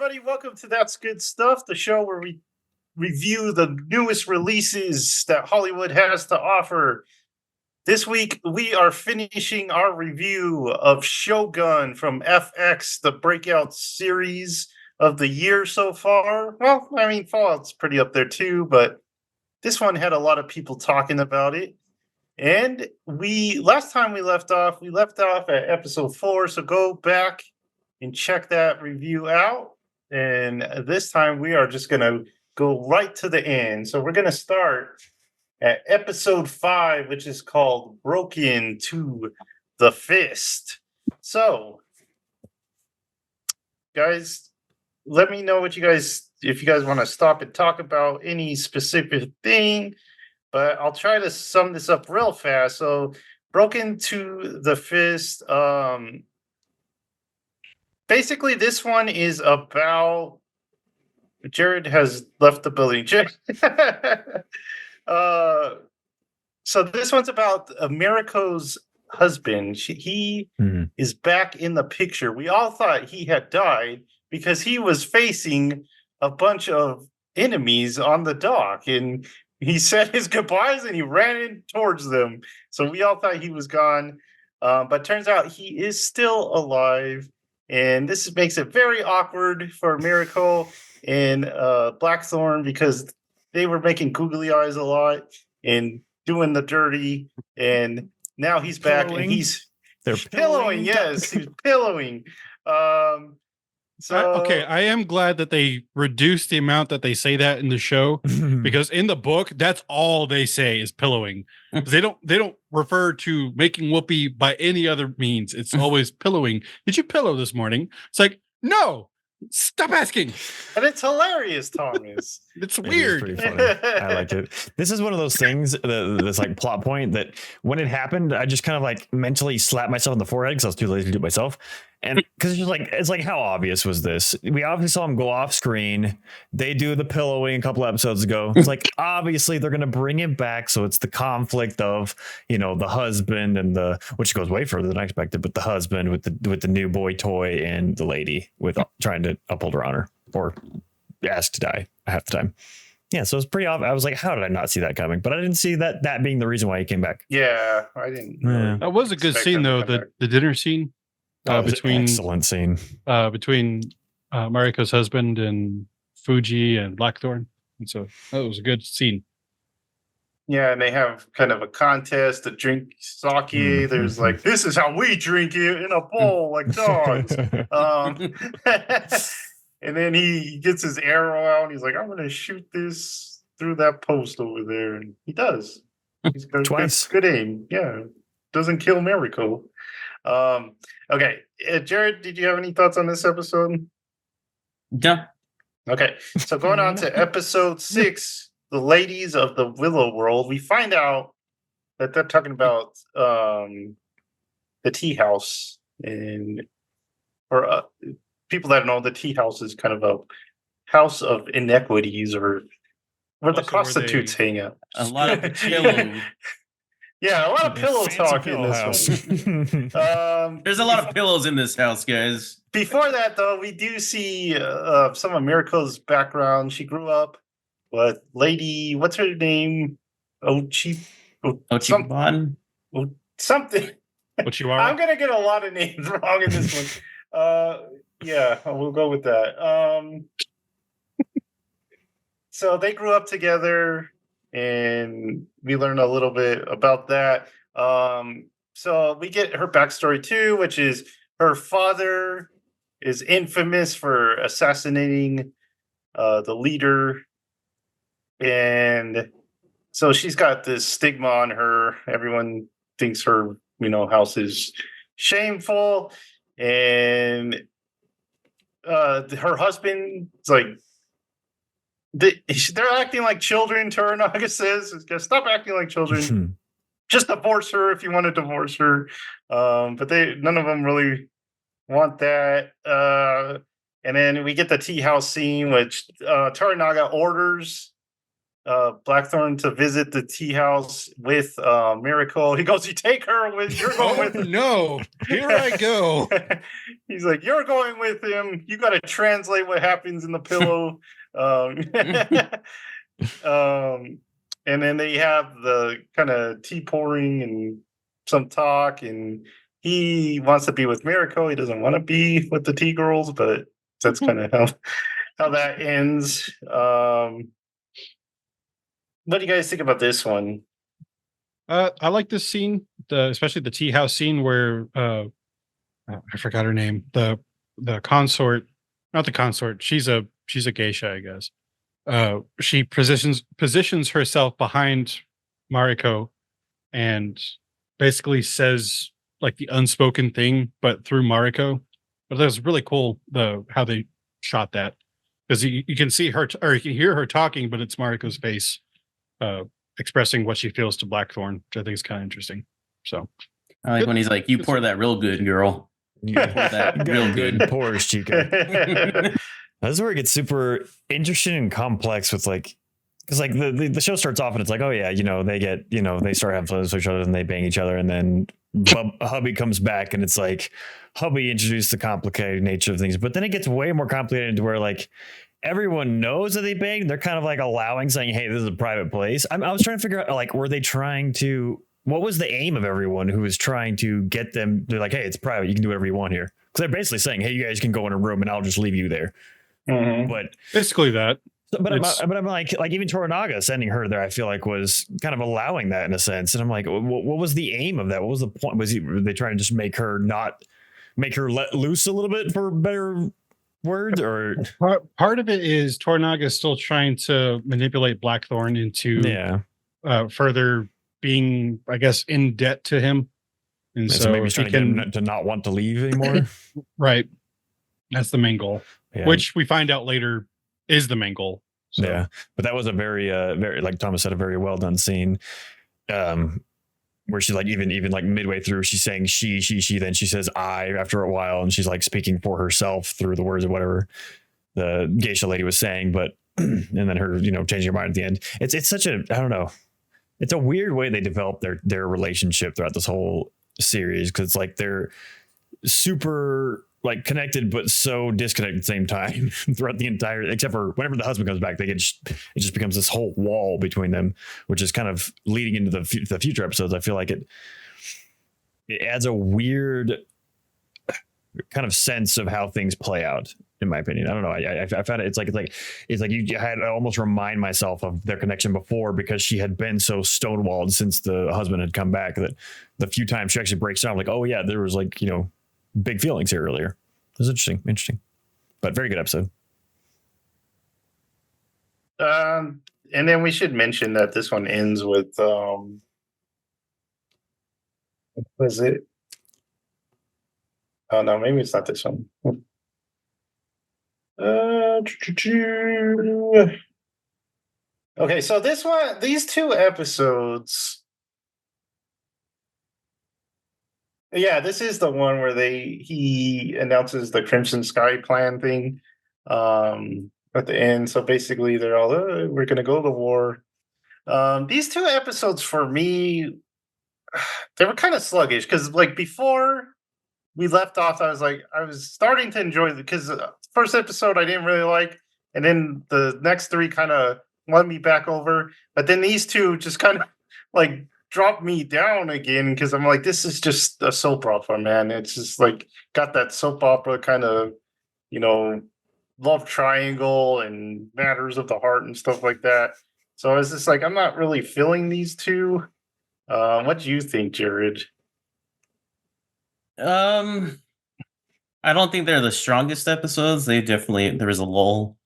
everybody. Welcome to That's Good Stuff, the show where we review the newest releases that Hollywood has to offer. This week, we are finishing our review of Shogun from FX, the breakout series of the year so far. Well, I mean, Fallout's pretty up there too, but this one had a lot of people talking about it. And last time we left off at episode 4, so go back and check that review out. And this time we are just going to go right to the end. So we're going to start at episode 5, which is called Broken to the Fist. So, guys, let me know if you guys want to stop and talk about any specific thing, but I'll try to sum this up real fast. So, Broken to the Fist, basically, this one is about Jared has left the building. So this one's about Mariko's husband. He is back in the picture. We all thought he had died because he was facing a bunch of enemies on the dock, and he said his goodbyes and he ran in towards them. So we all thought he was gone, but turns out he is still alive. And this makes it very awkward for Mariko and Blackthorn because they were making googly eyes a lot and doing the dirty. And now he's back and they're pillowing. Yes, he's pillowing. Okay, I am glad that they reduced the amount that they say that in the show because in the book, that's all they say is pillowing. They don't refer to making whoopee by any other means. It's always pillowing. Did you pillow this morning? It's like, no, stop asking. And it's hilarious, Thomas. It's weird. Pretty funny. I like it. This is one of those things, this like plot point that when it happened, I just kind of like mentally slapped myself in the forehead because I was too lazy to do it myself. And because it's like, how obvious was this? We obviously saw him go off screen. They do the pillowing a couple episodes ago. It's like, obviously they're going to bring it back. So it's the conflict of, the husband and which goes way further than I expected, but the husband with the new boy toy and the lady with trying to uphold her honor or asked to die half the time. Yeah, so it's pretty obvious. I was like, how did I not see that coming? But I didn't see that being the reason why he came back. Yeah, I didn't. Yeah. That was a good scene, though. The dinner scene. Between excellent scene between Mariko's husband and Fuji and Blackthorn, and so that was a good scene. Yeah, and they have kind of a contest to drink sake. There's like, this is how we drink it in a bowl like dogs. And then he gets his arrow out and he's like, I'm going to shoot this through that post over there, and he does. He's got twice. Good aim. Yeah, doesn't kill Mariko. Okay, Jared, did you have any thoughts on this episode? Yeah. Okay, so going on to episode 6, the ladies of the Willow World, we find out that they're talking about the tea house, and or people that know the tea house is kind of a house of inequities, or where the prostitutes hang out. A lot of pillow. Yeah, a lot of pillow talk in this one. There's a lot of pillows in this house, guys. Before that, though, we do see some of Miriko's background. She grew up with Lady, what's her name? Ochiban? Something. Ochiwara? I'm going to get a lot of names wrong in this one. Yeah, we'll go with that. So they grew up together, and we learn a little bit about that. So we get her backstory too, which is her father is infamous for assassinating the leader. And so she's got this stigma on her. Everyone thinks her, house is shameful. And her husband is like, they're acting like children. Toranaga says, "Stop acting like children. Just divorce her if you want to divorce her." But none of them really want that. And then we get the tea house scene, which Toranaga orders Blackthorn to visit the tea house with Miracle. He goes, "You take her with. You're going Oh with him." no! Here I go. He's like, "You're going with him. You got to translate what happens in the pillow." And then they have the kind of tea pouring and some talk, and he wants to be with Miracle. He doesn't want to be with the tea girls, but that's kind of how that ends. What do you guys think about this one? I like this scene, especially the tea house scene where I forgot her name. The consort, not the consort. She's a geisha, I guess. She positions herself behind Mariko and basically says like the unspoken thing, but through Mariko. But that was really cool how they shot that, because you can see her or you can hear her talking, but it's Mariko's face expressing what she feels to Blackthorn, which I think is kind of interesting. So I like when he's like, "You pour that real good, girl." Yeah. Pour that real good. Pours, Chica. This is where it gets super interesting and complex with like, because like the show starts off and it's like, oh yeah, they get, they start having fun with each other and they bang each other, and then hubby comes back and it's like hubby introduced the complicated nature of things, but then it gets way more complicated to where like everyone knows that they bang. They're kind of like allowing, saying, hey, this is a private place. I was trying to figure out like, were they trying to, what was the aim of everyone who was trying to get them? They're like, hey, it's private, you can do whatever you want here, because they're basically saying, hey, you guys can go in a room and I'll just leave you there. Mhm. But basically that. but I'm like even Toranaga sending her there, I feel like was kind of allowing that in a sense. And I'm like, what was the aim of that? What was the point? Were they trying to just make her let loose a little bit, for better words? Or Part of it is Toranaga is still trying to manipulate Blackthorn into further being, I guess, in debt to him. And so maybe he's trying to get him to not want to leave anymore. Right. That's the main goal, which we find out later is the main goal. So. Yeah. But that was a very, very, like Thomas said, a very well done scene. Where she's like, even like midway through, she's saying she, then she says I after a while, and she's like speaking for herself through the words of whatever the geisha lady was saying, but and then her, changing her mind at the end. It's such a, I don't know. It's a weird way they develop their relationship throughout this whole series, because like they're super like connected but so disconnected at the same time throughout the entire, except for whenever the husband comes back, it just becomes this whole wall between them, which is kind of leading into the future episodes. I feel like it adds a weird kind of sense of how things play out, in my opinion. I don't know. I found it. It's like you had to almost remind myself of their connection before, because she had been so stonewalled since the husband had come back, that the few times she actually breaks down, I'm like, oh yeah, there was like, big feelings here earlier. It was interesting, but very good episode. And then we should mention that this one ends with what was it? Oh no, maybe it's not this one. Okay, so these two episodes. Yeah, this is the one where he announces the Crimson Sky plan thing at the end. So basically, they're all, we're going to go to war. These two episodes for me, they were kind of sluggish, because like before we left off, I was starting to enjoy it, because first episode I didn't really like, and then the next three kind of won me back over. But then these two just kind of like dropped me down again, because I'm like, this is just a soap opera, man. It's just like got that soap opera kind of, love triangle and matters of the heart and stuff like that. So I was just like, I'm not really feeling these two. What do you think, Jared? I don't think they're the strongest episodes. There was a lull.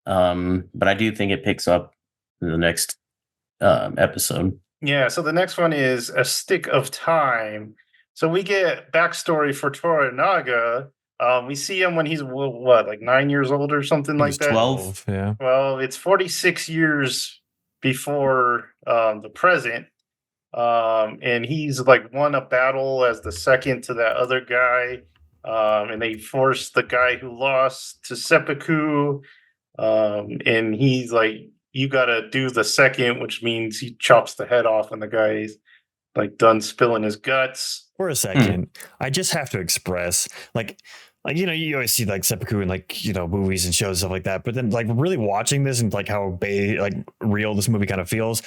But I do think it picks up in the next episode. Yeah, so the next one is A Stick of Time. So we get backstory for Toranaga. We see him when he's like 9 years old or something like that. 12. Yeah. Well, it's 46 years before the present. And he's like won a battle as the second to that other guy. And they forced the guy who lost to seppuku. And he's like you gotta do the second, which means he chops the head off when the guy's like done spilling his guts. For a second, I just have to express like you always see like seppuku in like movies and shows and stuff like that, but then like really watching this and like how like real this movie kind of feels,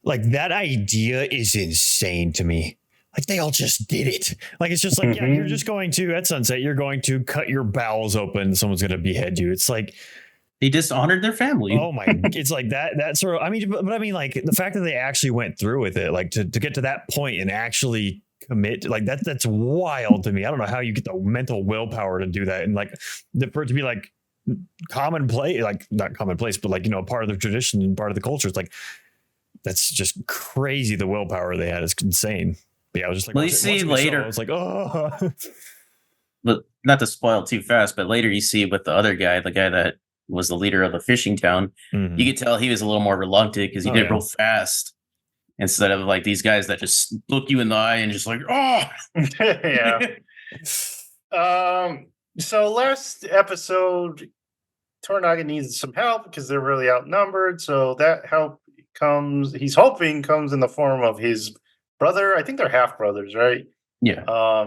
like that idea is insane to me. Like they all just did it. Like it's just like, yeah, you're just going to at sunset, you're going to cut your bowels open, someone's gonna behead you. It's like they dishonored their family. Oh my, it's like that sort of, I mean, but I mean, like the fact that they actually went through with it, like to get to that point and actually commit, like that's wild to me. I don't know how you get the mental willpower to do that. And like for it to be like commonplace, like not commonplace, but like, part of the tradition and part of the culture. It's like, that's just crazy. The willpower they had is insane. But yeah, I was just like, well, you see later, it's like, oh, but not to spoil too fast, but later you see with the other guy, the guy that was the leader of the fishing town, you could tell he was a little more reluctant because he did real fast instead of like these guys that just look you in the eye and just like, oh, yeah. So last episode, Toranaga needs some help because they're really outnumbered. So that help he's hoping comes in the form of his brother. I think they're half brothers, right? Yeah.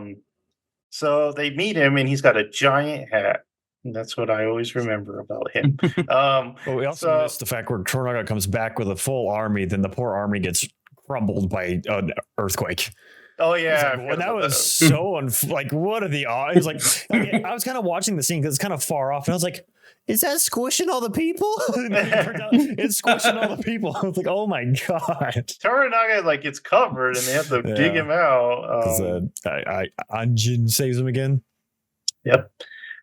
So they meet him and he's got a giant hat. And that's what I always remember about him. But we also missed the fact where Toranaga comes back with a full army, then the poor army gets crumbled by an earthquake. Oh yeah, like, well, that was so like what are the odds? Like I was kind of watching the scene because it's kind of far off, and I was like, "Is that squishing all the people?" It's squishing all the people. I was like, "Oh my god!" Toranaga like gets covered, and they have to dig him out. Anjin saves him again. Yep.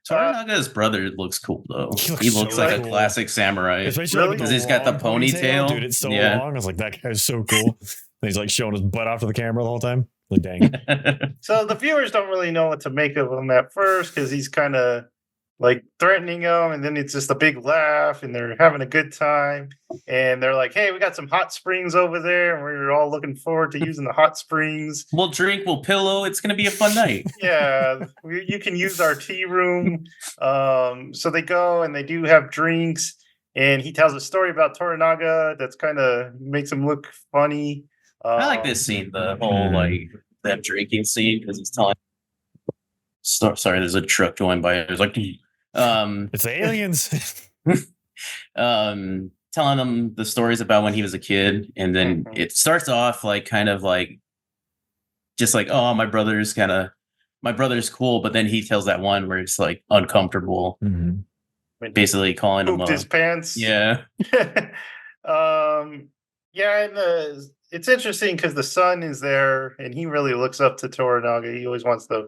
Toranaga's brother looks cool though. He looks so like cool. a classic samurai. Really? Because he's got the ponytail. Dude, it's so long. I was like, that guy's so cool. And he's like showing his butt off to the camera the whole time. Like, dang. So the viewers don't really know what to make of him at first because he's kind of like threatening them, and then it's just a big laugh, and they're having a good time, and they're like, "Hey, we got some hot springs over there, and we're all looking forward to using the hot springs. We'll drink, we'll pillow. It's gonna be a fun night." Yeah, you can use our tea room." So they go and they do have drinks, and he tells a story about Toranaga that's kind of makes him look funny. I like this scene, the whole like them drinking scene, because he's telling. Sorry, there's a truck going by. There's like, it's aliens. Telling them the stories about when he was a kid, and then it starts off like kind of like just like, oh, my brother's cool, but then he tells that one where it's like uncomfortable, basically calling him his pants. Yeah. Yeah, and it's interesting because the son is there, and he really looks up to Toranaga. He always wants to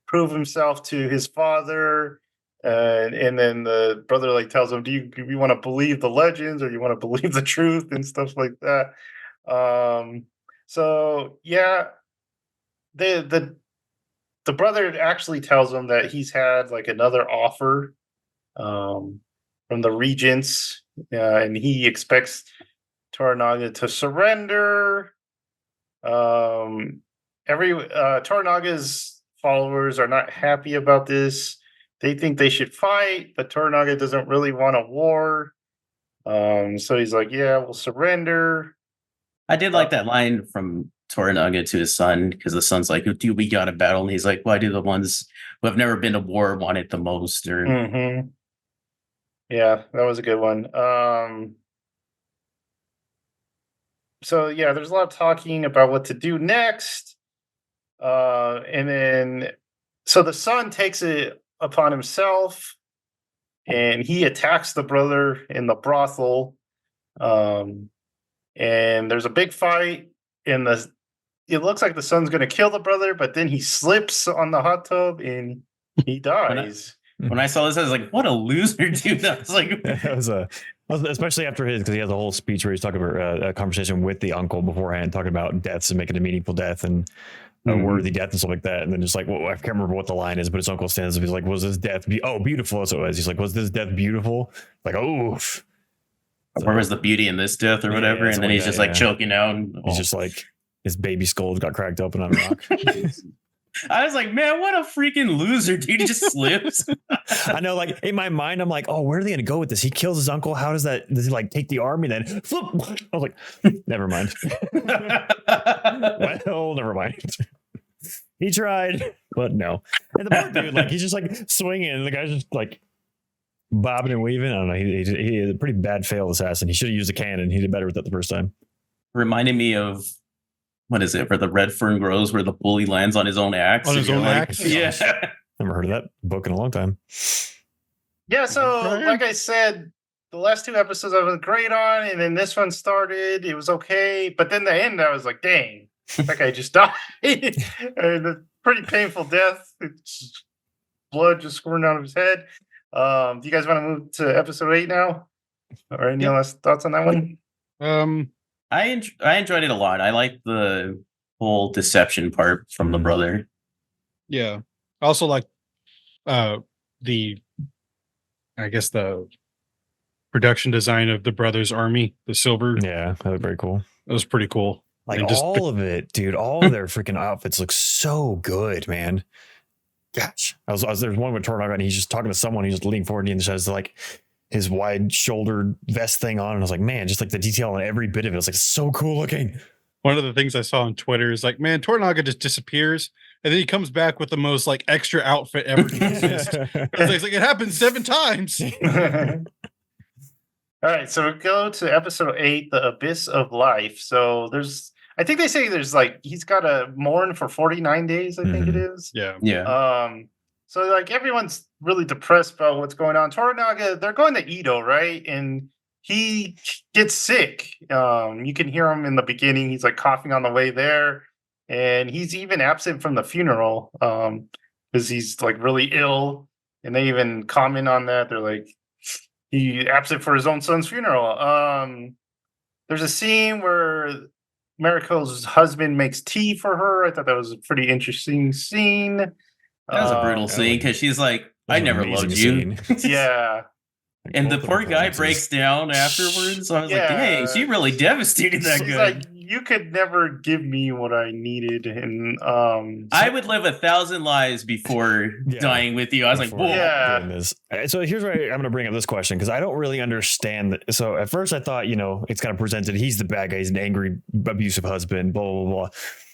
prove himself to his father, and then the brother like tells him, "Do you want to believe the legends, or you want to believe the truth?" and stuff like that. So yeah, the brother actually tells him that he's had like another offer from the regents, and he expects Toranaga to surrender. Toranaga's followers are not happy about this. They think they should fight, but Toranaga doesn't really want a war. So he's like, "Yeah, we'll surrender." I did like that line from Toranaga to his son, because the son's like, "Dude, we got a battle," and he's like, "Why do the ones who have never been to war want it the most?" Or yeah, that was a good one. So yeah, there's a lot of talking about what to do next. And then so the son takes it upon himself, and he attacks the brother in the brothel. And there's a big fight, and it looks like the son's going to kill the brother, but then he slips on the hot tub and he dies. When I saw this, I was like, "What a loser, dude!" I was like, especially after because he has a whole speech where he's talking about a conversation with the uncle beforehand, talking about deaths and making a meaningful death and a worthy death and stuff like that. And then just like, well, I can't remember what the line is, but his uncle stands up. He's like, "Was this death beautiful?" That's what it was. He's like, "Was this death beautiful?" Like, oh, where was the beauty in this death or whatever? And then he's just like choking out. He's just like his baby skull got cracked open on a rock. I was like, man, what a freaking loser, dude. He just slips. I know, like in my mind, I'm like, oh, where are they gonna go with this? He kills his uncle. How does that? Does he like take the army then flip? I was like, never mind. Well, never mind. He tried, but no. And the poor dude, like he's just like swinging, and the guy's just like bobbing and weaving. I don't know. He is a pretty bad failed assassin. He should have used a cannon. He did better with that the first time. Reminded me of what is it? Where the red fern grows, where the bully lands on his own axe. On his and you're own like, axe? Yeah. Never heard of that book in a long time. Yeah, so Right. like I said, the last 2 episodes I was great on, and then this one started. It was okay, but then the end, I was like, "Dang, that guy just died!" And a pretty painful death. It's blood just squirting out of his head. Do you guys want to move to episode 8 now? Or any Yep. last thoughts on that one? I enjoyed it a lot. I like the whole deception part from the brother. Yeah. I also like the I guess the production design of the brothers' army, the silver. Yeah, that was very cool. That was pretty cool. Like And just all of it, dude. All of their freaking outfits look so good, man. Gosh, I was there's one with Tornaga, and he's just talking to someone. He's just leaning forward, and he just has like his wide-shouldered vest thing on, and I was like, man, just like the detail on every bit of it. It's like so cool looking. one of the things I saw on Twitter is like, man, Tornaga just disappears and then he comes back with the most like extra outfit ever to exist. It's like it happens 7 times. All right, so we go to episode 8, The Abyss of Life. So I think they say there's like, he's got to mourn for 49 days, I think it is. Yeah. Yeah. So like everyone's really depressed about what's going on. Toranaga, they're going to Edo, right? And he gets sick. You can hear him in the beginning. He's like coughing on the way there. And he's even absent from the funeral because he's like really ill. And they even comment on that. They're like, he absent for his own son's funeral. There's a scene where Mariko's husband makes tea for her. I thought that was a pretty interesting scene. That was a brutal scene because she's like, I never loved you. Yeah. And the poor guy breaks down afterwards. So I was like, dang, she really devastated that She's guy. like, you could never give me what I needed. And I would live 1,000 lives before dying with you. I was like, whoa. Yeah. So here's where I'm going to bring up this question because I don't really understand that. So at first I thought, it's kind of presented, he's the bad guy, he's an angry, abusive husband, blah, blah, blah.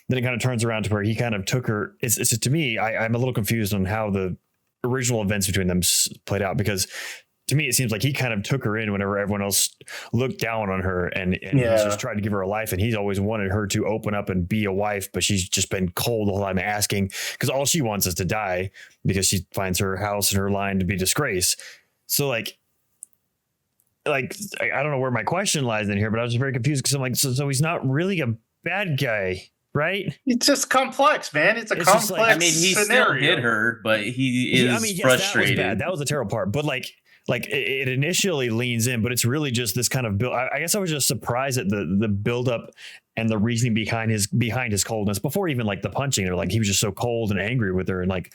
Then it kind of turns around to where he kind of took her. It's to me, I'm a little confused on how the original events between them played out because to me, it seems like he kind of took her in whenever everyone else looked down on her and he's just tried to give her a life. And he's always wanted her to open up and be a wife, but she's just been cold the whole time asking because all she wants is to die because she finds her house and her line to be disgrace. So like I don't know where my question lies in here, but I was very confused because I'm like, so he's not really a bad guy, right? It's just complex, man. It's just complex like, I mean, he scenario. still hit her, but he is frustrated. That was bad. That was the terrible part. But like it initially leans in, but it's really just this kind of build. I guess I was just surprised at the build up and the reasoning behind his coldness before even like the punching. Or like he was just so cold and angry with her and like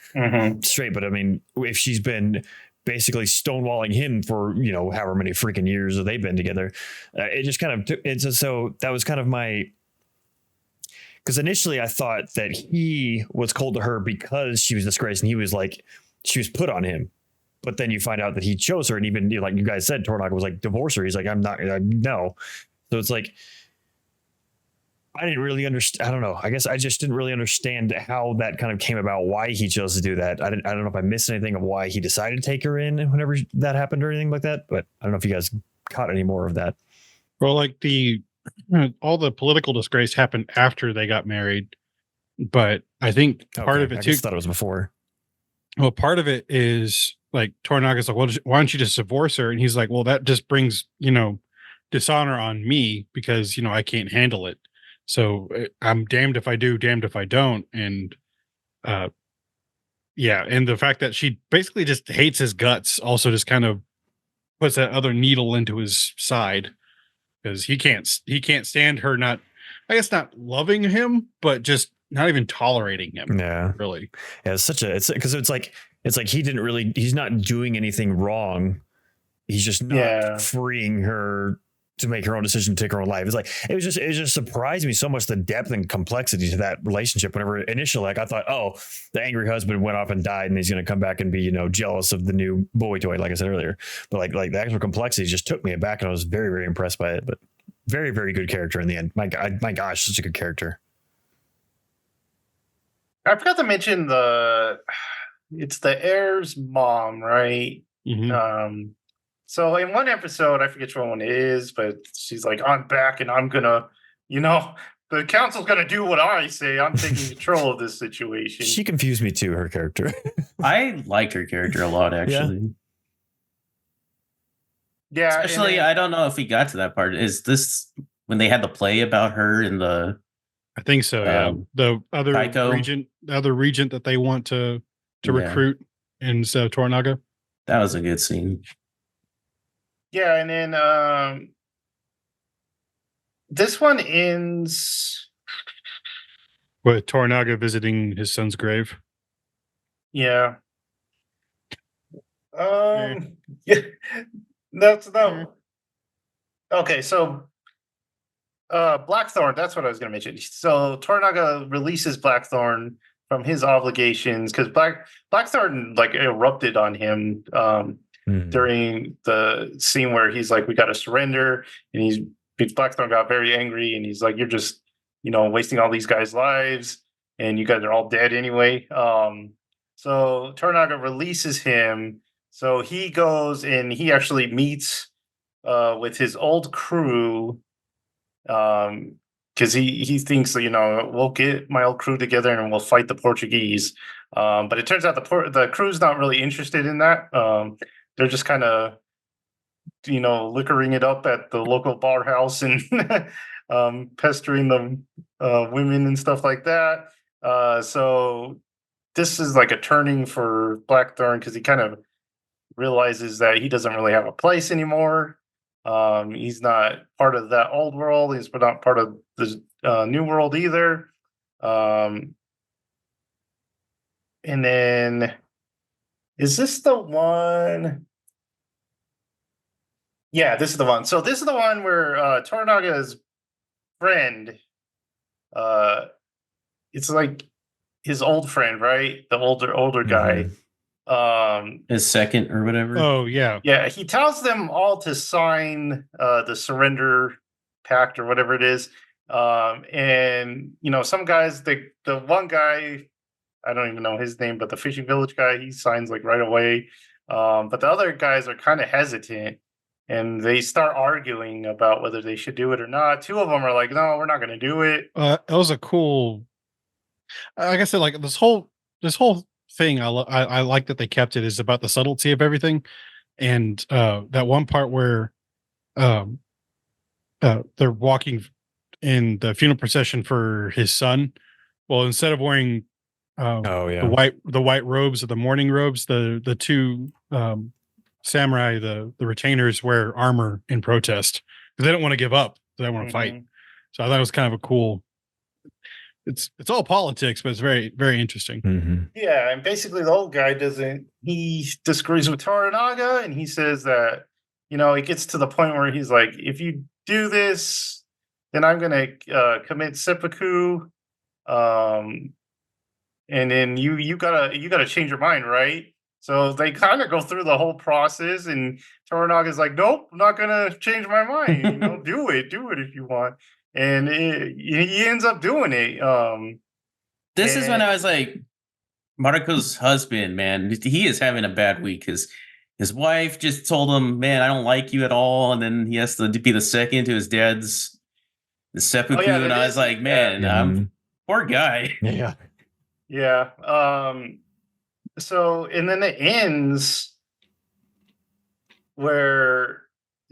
straight. But I mean, if she's been basically stonewalling him for however many freaking years that they've been together, it just kind of took. So that was kind of my. Because initially I thought that he was cold to her because she was disgraced and he was like, she was put on him. But then you find out that he chose her and even like you guys said, Tornaga was like, divorce her. He's like, I'm not, no. So it's like, I didn't really understand. I don't know. I guess I just didn't really understand how that kind of came about, why he chose to do that. I don't know if I missed anything of why he decided to take her in whenever that happened or anything like that. But I don't know if you guys caught any more of that. Well, like all the political disgrace happened after they got married, but I think part of it I too. just thought it was before. Well, part of it is like Tornaga's like, well, why don't you just divorce her? And he's like, well, that just brings dishonor on me because I can't handle it. So I'm damned if I do, damned if I don't. And and the fact that she basically just hates his guts also just kind of puts that other needle into his side. Because he can't stand her not loving him, but just not even tolerating him. Yeah, really. Yeah, it's because it's like he's not doing anything wrong. He's just not freeing her to make her own decision, to take her own life. It just surprised me so much, the depth and complexity to that relationship. Whenever initially, like, I thought, oh, the angry husband went off and died, and he's going to come back and be, jealous of the new boy toy, like I said earlier. But like the actual complexity just took me aback, and I was very, very impressed by it. But very, very good character in the end. My gosh, such a good character. I forgot to mention it's the heir's mom, right? Mm-hmm. So in one episode, I forget which one it is, but she's like, I'm back and I'm gonna, the council's gonna do what I say. I'm taking control of this situation. She confused me too, her character. I liked her character a lot, actually. Yeah. Especially, I don't know if we got to that part. Is this when they had the play about her in the... I think so, yeah. The other regent that they want to recruit instead of Toranaga. That was a good scene. Yeah, and then this one ends with Toranaga visiting his son's grave. Yeah. Yeah. That's no. Okay, so Blackthorn, that's what I was going to mention. So Toranaga releases Blackthorn from his obligations because Blackthorn like erupted on him during the scene where he's like, we got to surrender, and Blackthorn got very angry, and he's like, you're just wasting all these guys' lives, and you guys are all dead anyway. So Toranaga releases him, so he goes and he actually meets with his old crew, because he thinks we'll get my old crew together and we'll fight the Portuguese. But it turns out the crew's not really interested in that. They're just kind of liquoring it up at the local bar house and pestering the women and stuff like that. So this is like a turning for Blackthorn because he kind of realizes that he doesn't really have a place anymore. He's not part of that old world. He's not part of the new world either. And then, is this the one? Yeah, this is the one. So this is the one where Toranaga's friend, it's like his old friend, right? The older guy. His second or whatever. Oh yeah. Yeah, he tells them all to sign the surrender pact or whatever it is. And some guys, the one guy, I don't even know his name, but the fishing village guy, he signs like right away. But the other guys are kind of hesitant, and they start arguing about whether they should do it or not. Two of them are like, no, we're not going to do it. It was a cool, like I said, like this whole thing I like that they kept it is about the subtlety of everything. And that one part where they're walking in the funeral procession for his son. Well, instead of wearing the white robes or the mourning robes, the two samurai, the retainers, wear armor in protest because they don't want to give up. They want to fight. So I thought it was kind of a cool. It's all politics, but it's very, very interesting. Mm-hmm. Yeah, and basically the old guy he disagrees with Toranaga, and he says that, it gets to the point where he's like, if you do this, then I'm going to commit seppuku, and then you gotta change your mind, right? So they kind of go through the whole process, and Toranaga's like, nope, I'm not going to change my mind. Do it if you want. And he ends up doing it. This is when I was like, Marco's husband, man, he is having a bad week because his wife just told him, man, I don't like you at all. And then he has to be the second to his dad's seppuku. And I was like, man, I'm poor guy. Yeah. Yeah. So, and then it ends where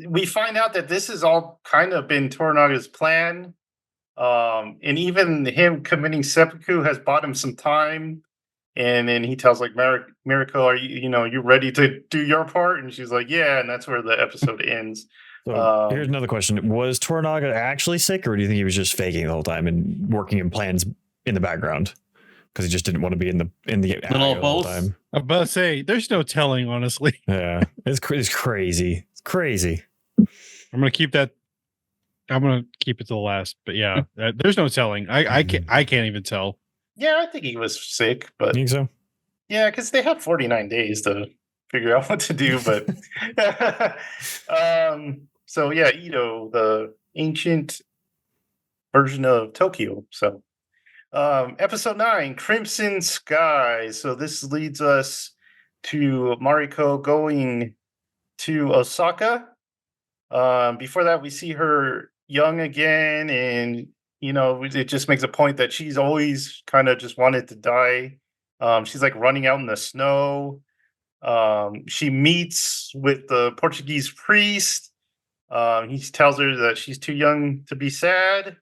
we find out that this has all kind of been Toranaga's plan. And even him committing seppuku has bought him some time. And then he tells like Mariko, are you ready to do your part? And she's like, yeah. And that's where the episode ends. So here's another question. Was Toranaga actually sick, or do you think he was just faking the whole time and working in plans in the background? Because he just didn't want to be in the little of both. Time. I'm about to say, there's no telling, honestly. Yeah, it's crazy. It's crazy. I'm gonna keep that I'm gonna keep it to the last, but yeah, there's no telling. I can't even tell. Yeah, I think he was sick, but Think so? yeah, because they had 49 days to figure out what to do. But so yeah, Edo, the ancient version of Tokyo. So episode 9, Crimson Sky. So this leads us to Mariko going to Osaka. Before that, we see her young again, and it just makes a point that she's always kind of just wanted to die. She's like running out in the snow. She meets with the Portuguese priest. He tells her that she's too young to be sad.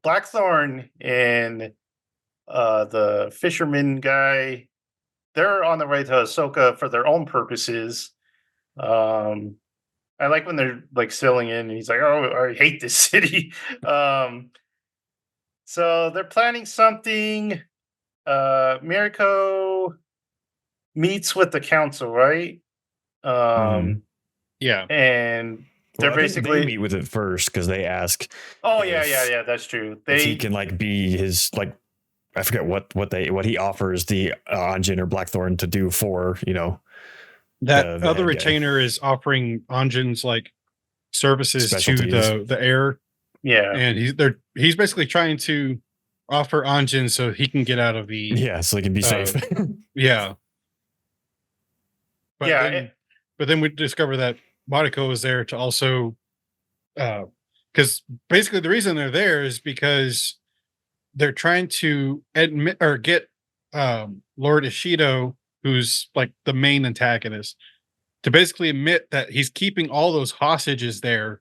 Blackthorn and the fisherman guy, they're on the way to Ahsoka for their own purposes. I like when they're like sailing in and he's like, "Oh, I hate this city." So they're planning something. Mirko meets with the council, right? Yeah, And they're Well, I think they basically meet with it first because they ask. Oh if- yeah, that's true. if he can like be his like, I forget what he offers the Anjin or Blackthorn to do for that the other head guy. retainer is offering Anjin's like services to Specialties. the heir, Yeah. and he's basically trying to offer Anjin so he can get out of the Yeah, so they can be safe. yeah. But Yeah, then, but then we discover that Mariko is there to also, because basically the reason they're there is because they're trying to admit or get Lord Ishido, who's like the main antagonist, to basically admit that he's keeping all those hostages there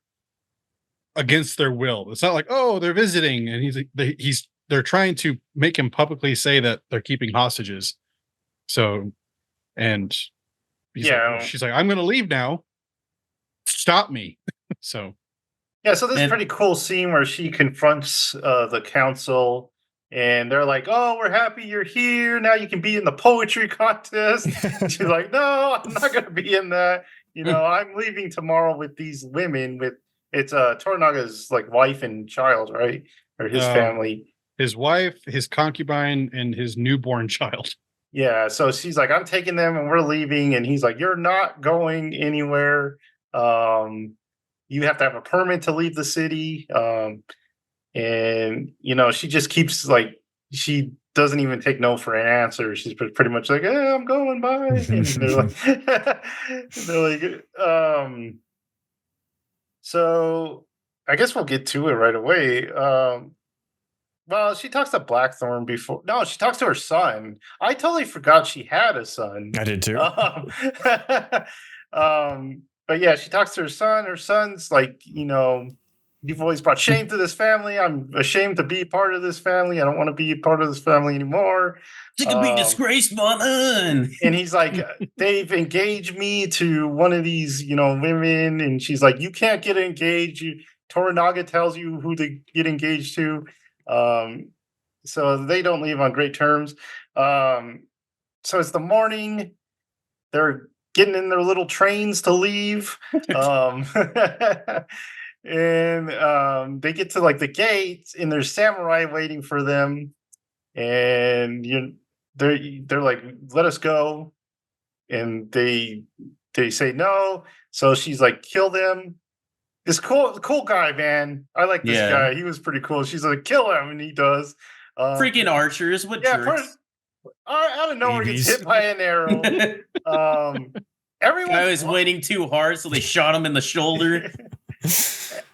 against their will. It's not like, oh, they're visiting, and they're trying to make him publicly say that they're keeping hostages. So, and she's like, I'm going to leave now. Stop me. So, yeah, so this is a pretty cool scene where she confronts the council, and they're like, "Oh, we're happy you're here. Now you can be in the poetry contest." She's like, "No, I'm not going to be in that. I'm leaving tomorrow with these women. It's Toranaga's like wife and child, right, or his family. His wife, his concubine, and his newborn child." Yeah, so she's like, "I'm taking them, and we're leaving." And he's like, "You're not going anywhere. You have to have a permit to leave the city." And she just keeps like, she doesn't even take no for an answer. She's pretty much like, I'm going by. And they're like, so I guess we'll get to it right away. Well, she talks to Blackthorn before. No, she talks to her son. I totally forgot she had a son. I did too. But yeah, she talks to her son. Her son's like, you've always brought shame to this family. I'm ashamed to be part of this family. I don't want to be part of this family anymore. She could be disgraced, man. And he's like, they've engaged me to one of these, women. And she's like, you can't get engaged. Toranaga tells you who to get engaged to. So they don't leave on great terms. So it's the morning. They're getting in their little trains to leave. And they get to like the gate, and there's samurai waiting for them. And they're like, let us go. And they say no. So she's like, kill them. This cool guy, man. I like this guy. He was pretty cool. She's like, kill him, and he does. Freaking archers, what jerks? Out of nowhere, gets hit by an arrow. I was waiting too hard, so they shot him in the shoulder.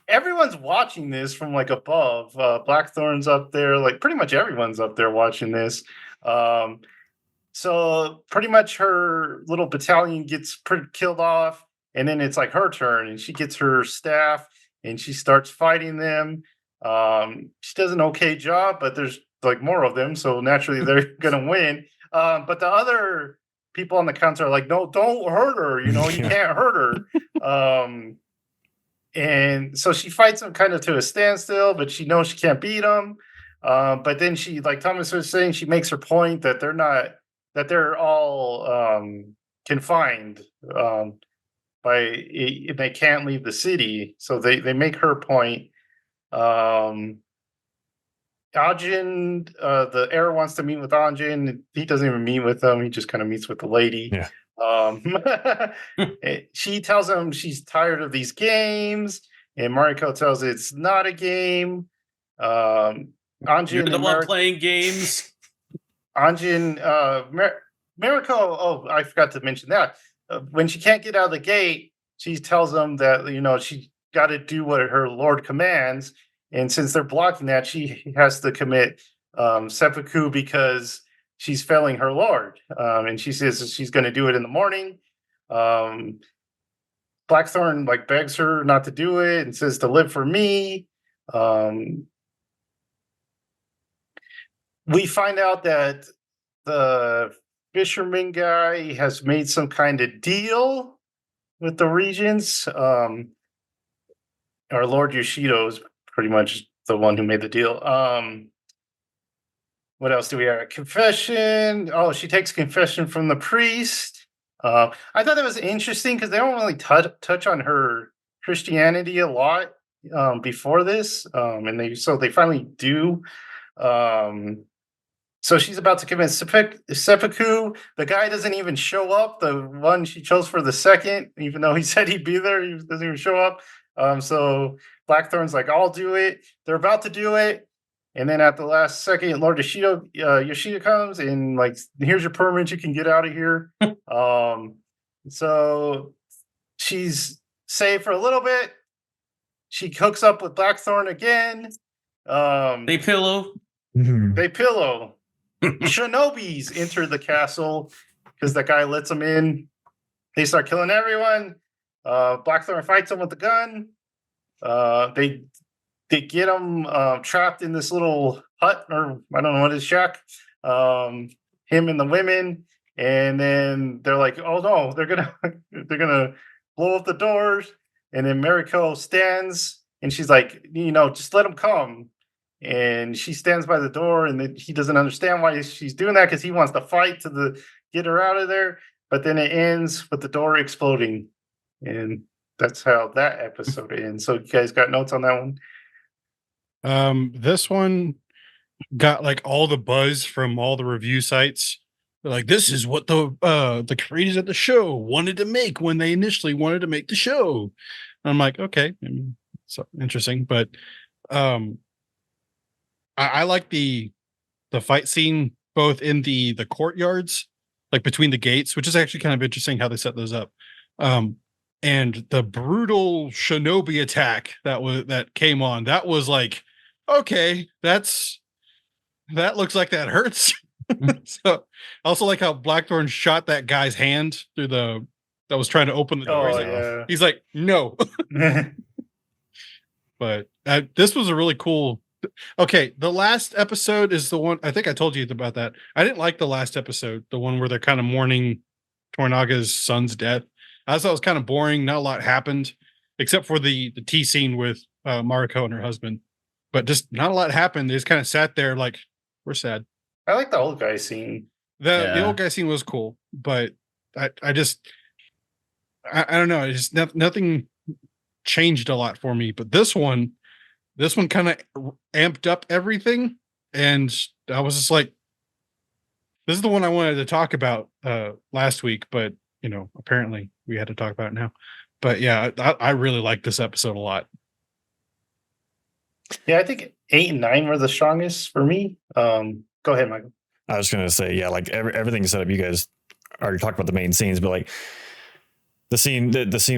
Everyone's watching this from like above. Blackthorn's up there. Like pretty much everyone's up there watching this. So pretty much her little battalion gets killed off. And then it's like her turn, and she gets her staff, and she starts fighting them. She does an okay job, but there's like more of them, so naturally they're gonna win. But the other people on the council are like, "No, don't hurt her. You can't hurt her." And so she fights them kind of to a standstill, but she knows she can't beat them. But then she, like Thomas was saying, she makes her point that they're all confined. they can't leave the city, so they make her point. Ajin, the heir wants to meet with Ajin. He doesn't even meet with them. He just kind of meets with the lady. Yeah. She tells him she's tired of these games, and Mariko tells it's not a game. Anjin You're the and one playing games. Anjin, Mariko. Oh, I forgot to mention that. When she can't get out of the gate, she tells them that she got to do what her lord commands, and since they're blocking that, she has to commit seppuku because she's failing her lord. And she says she's going to do it in the morning. Blackthorn begs her not to do it and says to live for me. We find out that the fisherman guy has made some kind of deal with the regents. Our Lord Yoshido is pretty much the one who made the deal. What else do we have? Confession. Oh, she takes confession from the priest. I thought that was interesting because they don't really touch on her Christianity a lot before this, and they finally do. So she's about to commit seppuku. The guy doesn't even show up. The one she chose for the second, even though he said he'd be there, he doesn't even show up. So Blackthorn's like, I'll do it. They're about to do it. And then at the last second, Lord Yoshida comes and here's your permit. You can get out of here. So she's saved for a little bit. She hooks up with Blackthorn again. They pillow. They pillow. Shinobis enter the castle because that guy lets them in. They start killing everyone. Blackthorn fights him with the gun. They get him trapped in this little hut, or I don't know what is, shack. Him and the women, and then they're like, "Oh no, they're gonna blow up the doors." And then Mariko stands, and she's like, "Just let him come." And she stands by the door, and then he doesn't understand why she's doing that because he wants to fight to get her out of there. But then it ends with the door exploding, and that's how that episode ends. So you guys got notes on that one? This one got all the buzz from all the review sites. They're like, this is what the creators of the show wanted to make when they initially wanted to make the show. And I'm like, okay, so interesting, but I like the fight scene both in the courtyards, between the gates, which is actually kind of interesting how they set those up. And the brutal shinobi attack that came on, that was okay, that looks like that hurts. So I also like how Blackthorn shot that guy's hand through that was trying to open the door. Yeah. He's like, no. But this was a really cool. Okay, the last episode is the one, I think I told you about that. I didn't like the last episode, the one where they're kind of mourning Tornaga's son's death. I thought it was kind of boring. Not a lot happened, except for the tea scene with Mariko and her husband. But just not a lot happened. They just kind of sat there we're sad. I like the old guy scene. The old guy scene was cool, but I don't know. It's just nothing changed a lot for me. But this one kind of amped up everything, and I was just like, this is the one I wanted to talk about last week, but apparently we had to talk about it now. But yeah, I really like this episode a lot. Yeah, I think 8 and 9 were the strongest for me. Go ahead, Michael. I was going to say, yeah, everything's set up. You guys already talked about the main scenes, but the scene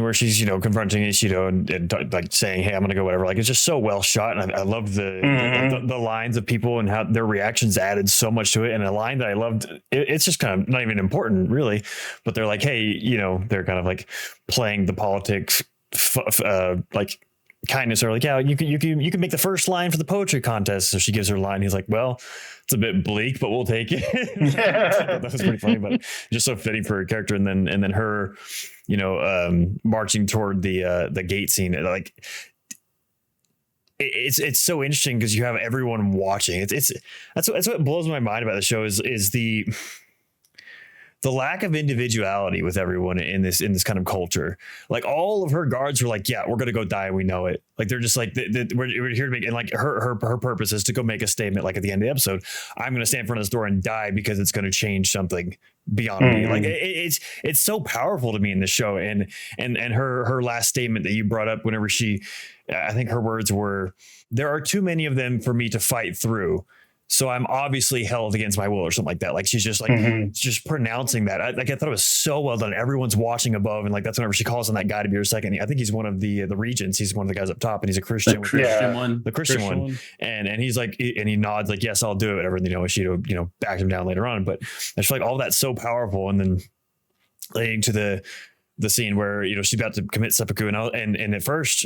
where she's confronting Ishido and saying, "Hey, I'm gonna go," whatever. It's just so well shot, and I love the lines of people and how their reactions added so much to it. And a line that I loved, it's just kind of not even important really, but they're like, "Hey," they're kind of playing the politics, kindness, or yeah, you can make the first line for the poetry contest. So she gives her line. He's like, "Well, it's a bit bleak, but we'll take it." That was pretty funny, but just so fitting for her character. And then her, marching toward the gate scene, it's so interesting because you have everyone watching. That's what blows my mind about the show is the the lack of individuality with everyone in this kind of culture. Like all of her guards were like, yeah, we're gonna go die, we know it. Like they're just like we're here to make, and like her purpose is to go make a statement. Like at the end of the episode, I'm gonna stand in front of this door and die because it's gonna change something beyond me. Like it's so powerful to me in the show. And her last statement that you brought up, whenever I think her words were, there are too many of them for me to fight through, so I'm obviously held against my will, or something like that. Like she's just like just pronouncing that. I thought it was so well done. Everyone's watching above, and like that's whenever she calls on that guy to be her second. I think he's one of the regents. He's one of the guys up top, and he's a Christian. The Christian one. And he's like, and he nods like, yes, I'll do it. Whatever. And Ishido, backed him down later on. But I just feel like all that's so powerful. And then leading to the scene where she's about to commit seppuku, and at first,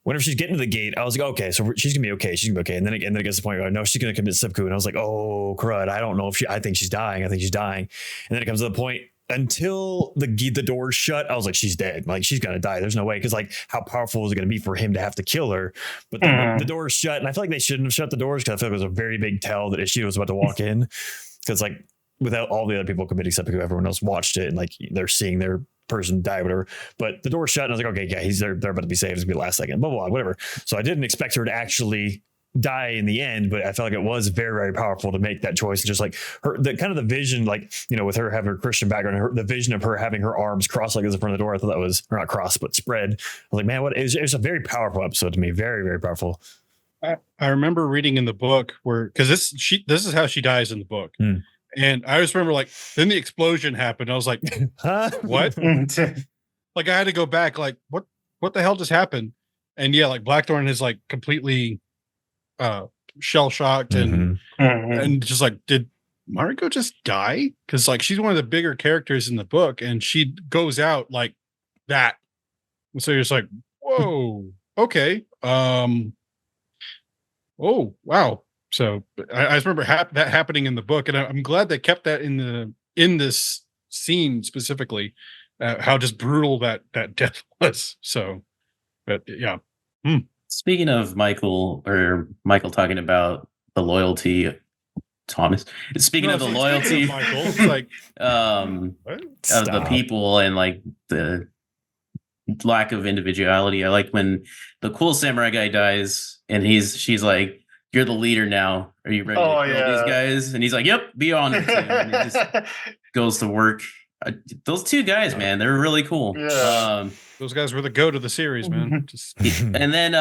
whenever she's getting to the gate, I was like, okay, so she's gonna be okay. She's gonna be okay. And then it gets to the point where no, she's gonna commit seppuku. And I was like, oh crud, I don't know if I think she's dying. And then it comes to the point, until the door's shut, I was like, she's dead. Like she's gonna die. There's no way. Cause like how powerful is it gonna be for him to have to kill her? But then the door's shut. And I feel like they shouldn't have shut the doors, because I feel like it was a very big tell that Ishido was about to walk in. Cause like without all the other people committing seppuku, everyone else watched it, and like they're seeing their person die, whatever. But the door shut, and I was like, okay, yeah, they're about to be saved. It's gonna be the last second, blah, blah, blah, whatever. So I didn't expect her to actually die in the end, but I felt like it was very, very powerful to make that choice. And just like the vision, like, with her having her Christian background, the vision of her having her arms crossed like this in front of the door, I thought that was, or not crossed, but spread. I was like, man, it was a very powerful episode to me. Very, very powerful. I remember reading in the book because this is how she dies in the book. And I just remember, like, then the explosion happened. I was like, huh? What? Like, I had to go back, like, what the hell just happened? And yeah, like, Blackthorn is like completely shell shocked and just like, did Mariko just die? Because like she's one of the bigger characters in the book, and she goes out like that. And so you're just like, whoa, okay. Oh wow. So I just remember that happening in the book, and I'm glad they kept that in this scene specifically, how just brutal that death was. So, but yeah. Speaking of Michael talking about the loyalty, Thomas. Speaking of the loyalty, Michael, it's like of the people and like the lack of individuality. I like when the cool samurai guy dies, and she's like, you're the leader now. Are you ready to kill these guys? And he's like, yep, be on it. And he just goes to work. Those two guys, man, they're really cool. Yeah. Those guys were the goat of the series, man. And then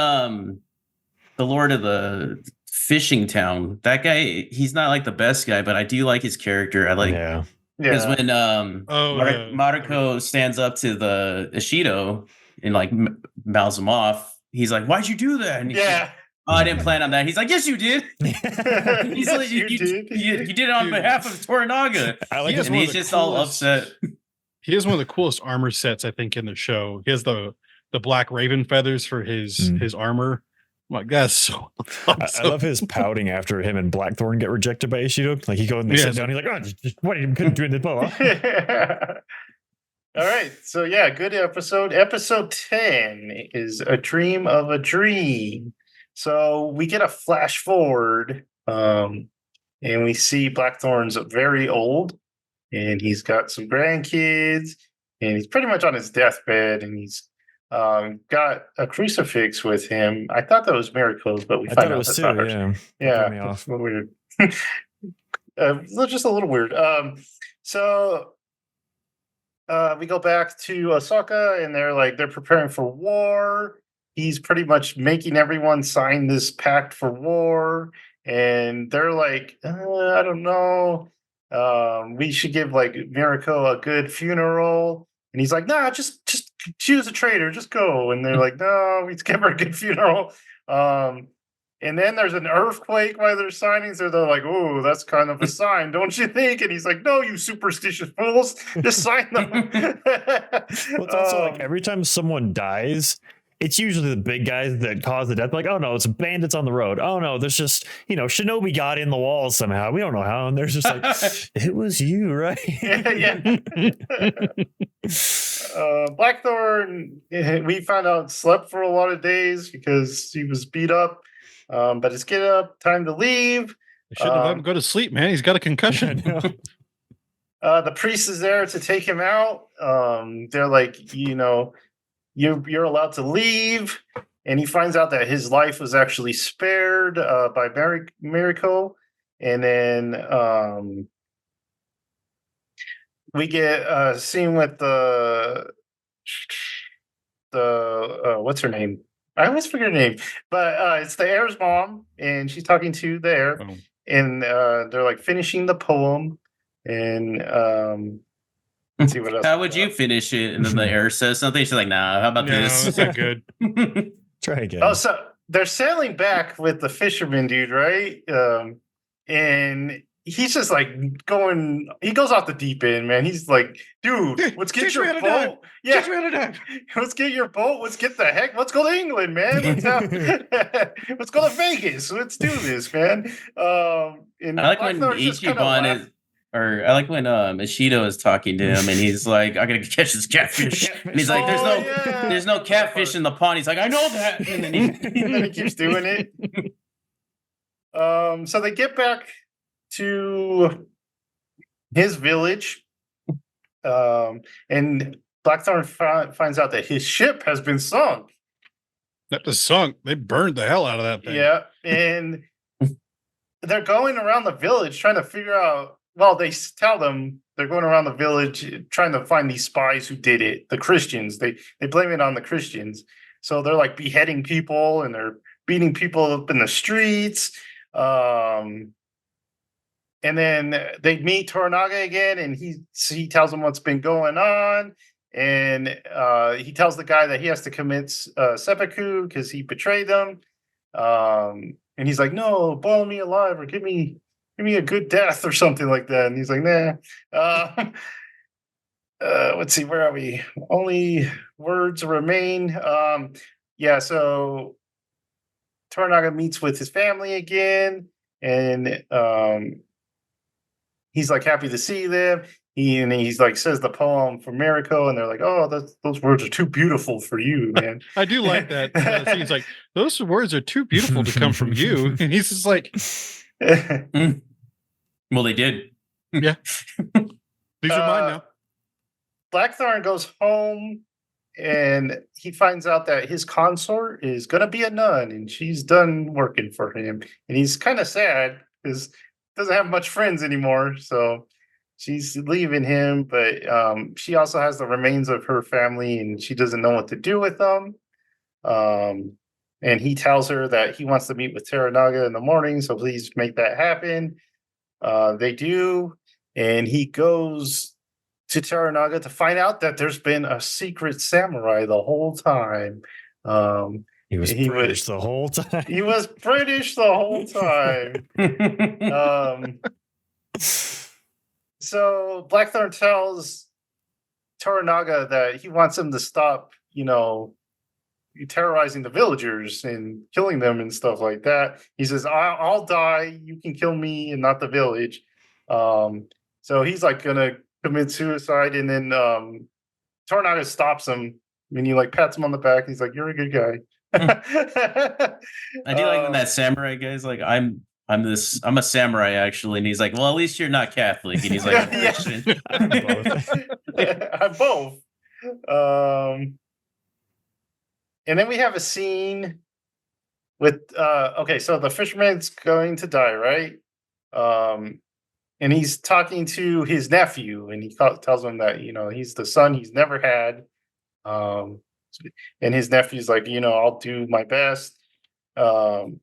the Lord of the Fishing Town, that guy, he's not like the best guy, but I do like his character. I like because when Mariko stands up to the Ishido and like mouths him off, he's like, why'd you do that? And oh, I didn't plan on that. He's like, yes, you did. He's like, you did it on behalf of Toranaga. And he's just all upset. He has one of the coolest armor sets, I think, in the show. He has the black raven feathers for his armor. I'm like, that's so awesome. I love his pouting after him and Blackthorn get rejected by Ishido. Like he goes and they sit down. He's like, oh, what are you doing this? All right. So yeah, good episode. Episode 10 is A Dream of a Dream. So we get a flash forward, and we see Blackthorn's very old, and he's got some grandkids, and he's pretty much on his deathbed, and he's got a crucifix with him. I thought that was Mariko's, but we find out that's not hers. Yeah, it's a little weird. Just a little weird. So we go back to Osaka, and they're preparing for war. He's pretty much making everyone sign this pact for war, and they're like, I don't know. We should give like Mariko a good funeral, and he's like, nah, just choose a traitor, just go. And they're like, no, we give her a good funeral. And then there's an earthquake while they're signing, so they're like, oh, that's kind of a sign, don't you think? And he's like, no, you superstitious fools, just sign them. Well, it's also like every time someone dies, it's usually the big guys that cause the death. Like, oh no, it's bandits on the road. Oh no, there's just, Shinobi got in the walls somehow. We don't know how. And there's just like, it was you, right? Yeah. Blackthorn, we found out, slept for a lot of days because he was beat up. But it's get up, time to leave. They shouldn't have let him go to sleep, man. He's got a concussion. The priest is there to take him out. They're like, you're allowed to leave, and he finds out that his life was actually spared by miracle. And then we get a scene with the what's her name? I always forget her name, but it's the heir's mom, and she's talking to the heir, Oh. and they're like finishing the poem, and let's see what else. How would you finish it? And then the heir says something. She's like, "Nah, how about No, this?" that's not good. Try again. Oh, so they're sailing back with the fisherman dude, right? And he's just like going. He goes off the deep end, man. He's like, dude, let's get Teach me your how to dive. boat. Yeah, Teach me how to dive. let's get your boat. Let's get the heck. Let's go to England, man. Let's go to Vegas. Let's do this, man. And I like when Blackthorn's just kinda Ichiban laugh- is, or I like when Ishido is talking to him, and he's like, "I gotta catch this catfish," and he's like, Oh, yeah. "There's no catfish in the pond." He's like, "I know that," and then and then he keeps doing it. So they get back to his village, and Blackthorn finds out that his ship has been sunk. That was sunk. They burned the hell out of that thing. Yeah, and they're going around the village trying to figure out. Well, they tell them they're going around the village trying to find these spies who did it. The Christians. They blame it on the Christians. So they're like beheading people and they're beating people up in the streets. And then they meet Toranaga again, and he tells them what's been going on. And he tells the guy that he has to commit seppuku because he betrayed them. And he's like, "No, boil me alive or give me a good death or something like that." And he's like, "Nah." Let's see, where are we? Only words remain. Yeah, so Toranaga meets with his family again, and he's like happy to see them. He's like says the poem for Miracle, and they're like, "Oh, those words are too beautiful for you, man." I do like that. He's like, those words are too beautiful to come from you. And he's just like, well, they did. yeah. These are mine now. Blackthorn goes home, and he finds out that his consort is going to be a nun, and she's done working for him. And he's kind of sad because doesn't have much friends anymore. So she's leaving him, but she also has the remains of her family, and she doesn't know what to do with them. And he tells her that he wants to meet with Toranaga in the morning, so please make that happen. They do, and he goes to Toranaga to find out that there's been a secret samurai the whole time. He was British the whole time. He was British the whole time. So Blackthorn tells Toranaga that he wants him to stop, terrorizing the villagers and killing them and stuff like that. He says, I'll die. You can kill me and not the village. So he's like going to commit suicide. And then Toranaga stops him. And he like pats him on the back. He's like, "You're a good guy." I do like when that samurai guy's like, I'm a samurai actually, and he's like, "Well, at least you're not Catholic," and he's like, "I'm Yeah. Christian." I'm both. And then we have a scene with okay, so the fisherman's going to die, right? And he's talking to his nephew, and he tells him that he's the son he's never had. And his nephew's like, "I'll do my best." And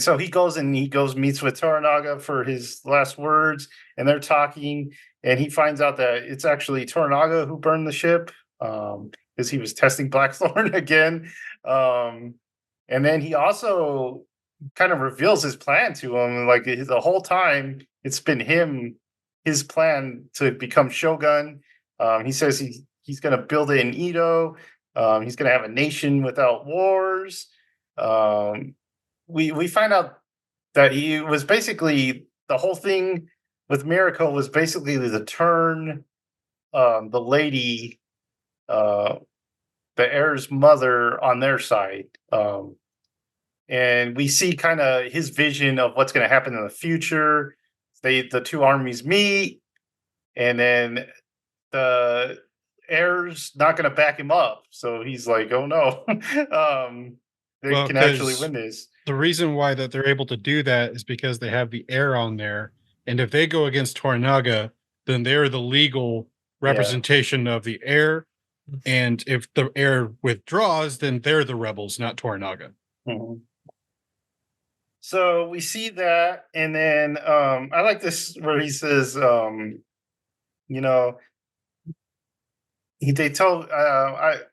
so he goes meets with Toranaga for his last words, and they're talking, and he finds out that it's actually Toranaga who burned the ship, because he was testing Blackthorn again. And then he also kind of reveals his plan to him, like the whole time it's been his plan to become Shogun. He says he's going to build it in Edo. He's going to have a nation without wars. We find out that he was basically the whole thing with Miracle was basically to turn the lady, the heir's mother, on their side. And we see kind of his vision of what's going to happen in the future. The two armies meet, and then the heir's not going to back him up. So he's like, "Oh no, they Well, can actually 'cause win this." The reason why that they're able to do that is because they have the heir on there, and if they go against Toranaga, then they're the legal representation of the heir. And if the heir withdraws, then they're the rebels, not Toranaga. Mhm. So we see that, and then I like this where he says, you know, they tell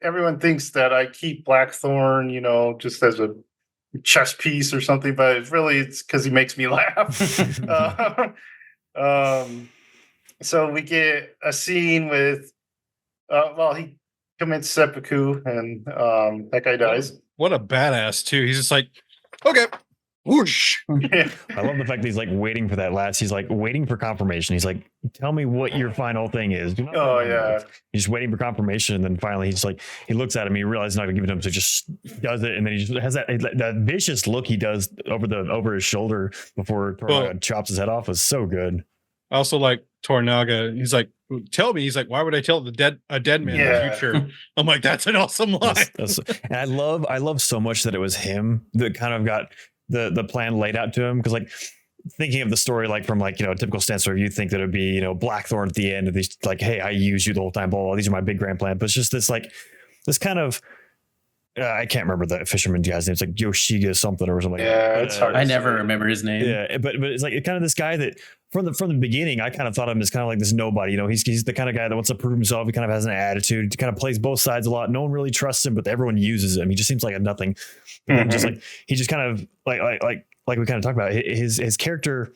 everyone thinks that I keep Blackthorn, just as a chess piece or something, but it's because he makes me laugh. Um, so we get a scene with, he commits seppuku, and that guy dies. What a badass, too. He's just like, okay, whoosh. Yeah. I love the fact that he's like waiting for that last. He's like waiting for confirmation. He's like, "Tell me what your final thing is." Do not Oh let me know. yeah. He's just waiting for confirmation, and then finally he's like, he looks at him, he realizes he's not gonna give it to him, so just does it, and then he just has that vicious look he does over his shoulder before Toranaga chops his head off was so good. I also like Toranaga. He's like, tell me. He's like, why would I tell a dead man in the future? I'm like, that's an awesome line. And I love so much that it was him that kind of got the plan laid out to him, because like thinking of the story like from like a typical stance where you think that it'd be Blackthorn at the end of these like, hey, I used you the whole time, blah, blah, these are my big grand plan, but it's just this kind of I can't remember the fisherman guy's name. It's like Yoshiga something or something. Yeah, it's hard. I never remember his name. Yeah, but it's like kind of this guy that from the beginning, I kind of thought of him as kind of like this nobody. He's the kind of guy that wants to prove himself. He kind of has an attitude. He kind of plays both sides a lot. No one really trusts him, but everyone uses him. He just seems like a nothing. And then just like he just kind of like we kind of talked about, his character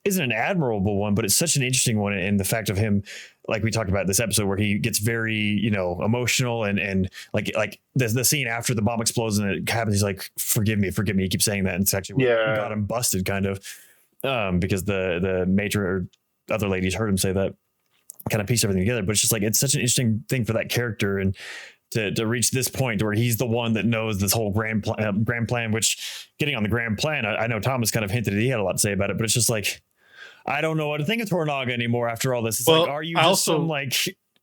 isn't an admirable one, but it's such an interesting one. And the fact of him, like we talked about this episode, where he gets very, emotional and like the scene after the bomb explodes and it happens, he's like, forgive me. He keeps saying that. And it's actually what got him busted kind of, because the matron or other ladies heard him say that, kind of piece everything together. But it's just like, it's such an interesting thing for that character. And to reach this point where he's the one that knows this whole grand plan, which getting on the grand plan, I know Thomas kind of hinted that he had a lot to say about it, but it's just like, I don't know what to think of Toranaga anymore after all this. It's like, are you just some like?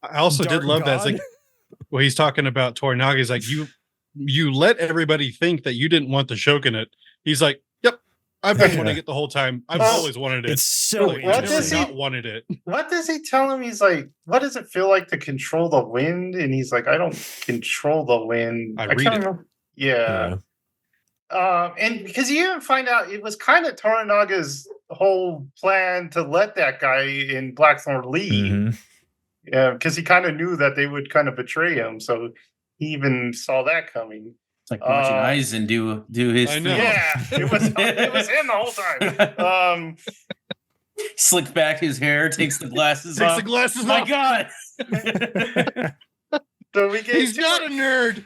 I also did love that. It's like, well, he's talking about Toranaga. He's like, you let everybody think that you didn't want the shogunate. He's like, yep, I've been wanting it the whole time. I've always wanted it. It's so like, not wanted it. What does he tell him? He's like, what does it feel like to control the wind? And he's like, I don't control the wind. I read it. Remember. Yeah. And because you even find out it was kind of Toranaga's whole plan to let that guy in Blackthorn leave. Mm-hmm. Yeah, because he kind of knew that they would kind of betray him. So he even saw that coming. It's like watching Eisen do his thing. Yeah, it was him the whole time. Slicks back his hair, takes the glasses off. My God. So we get He's not a nerd.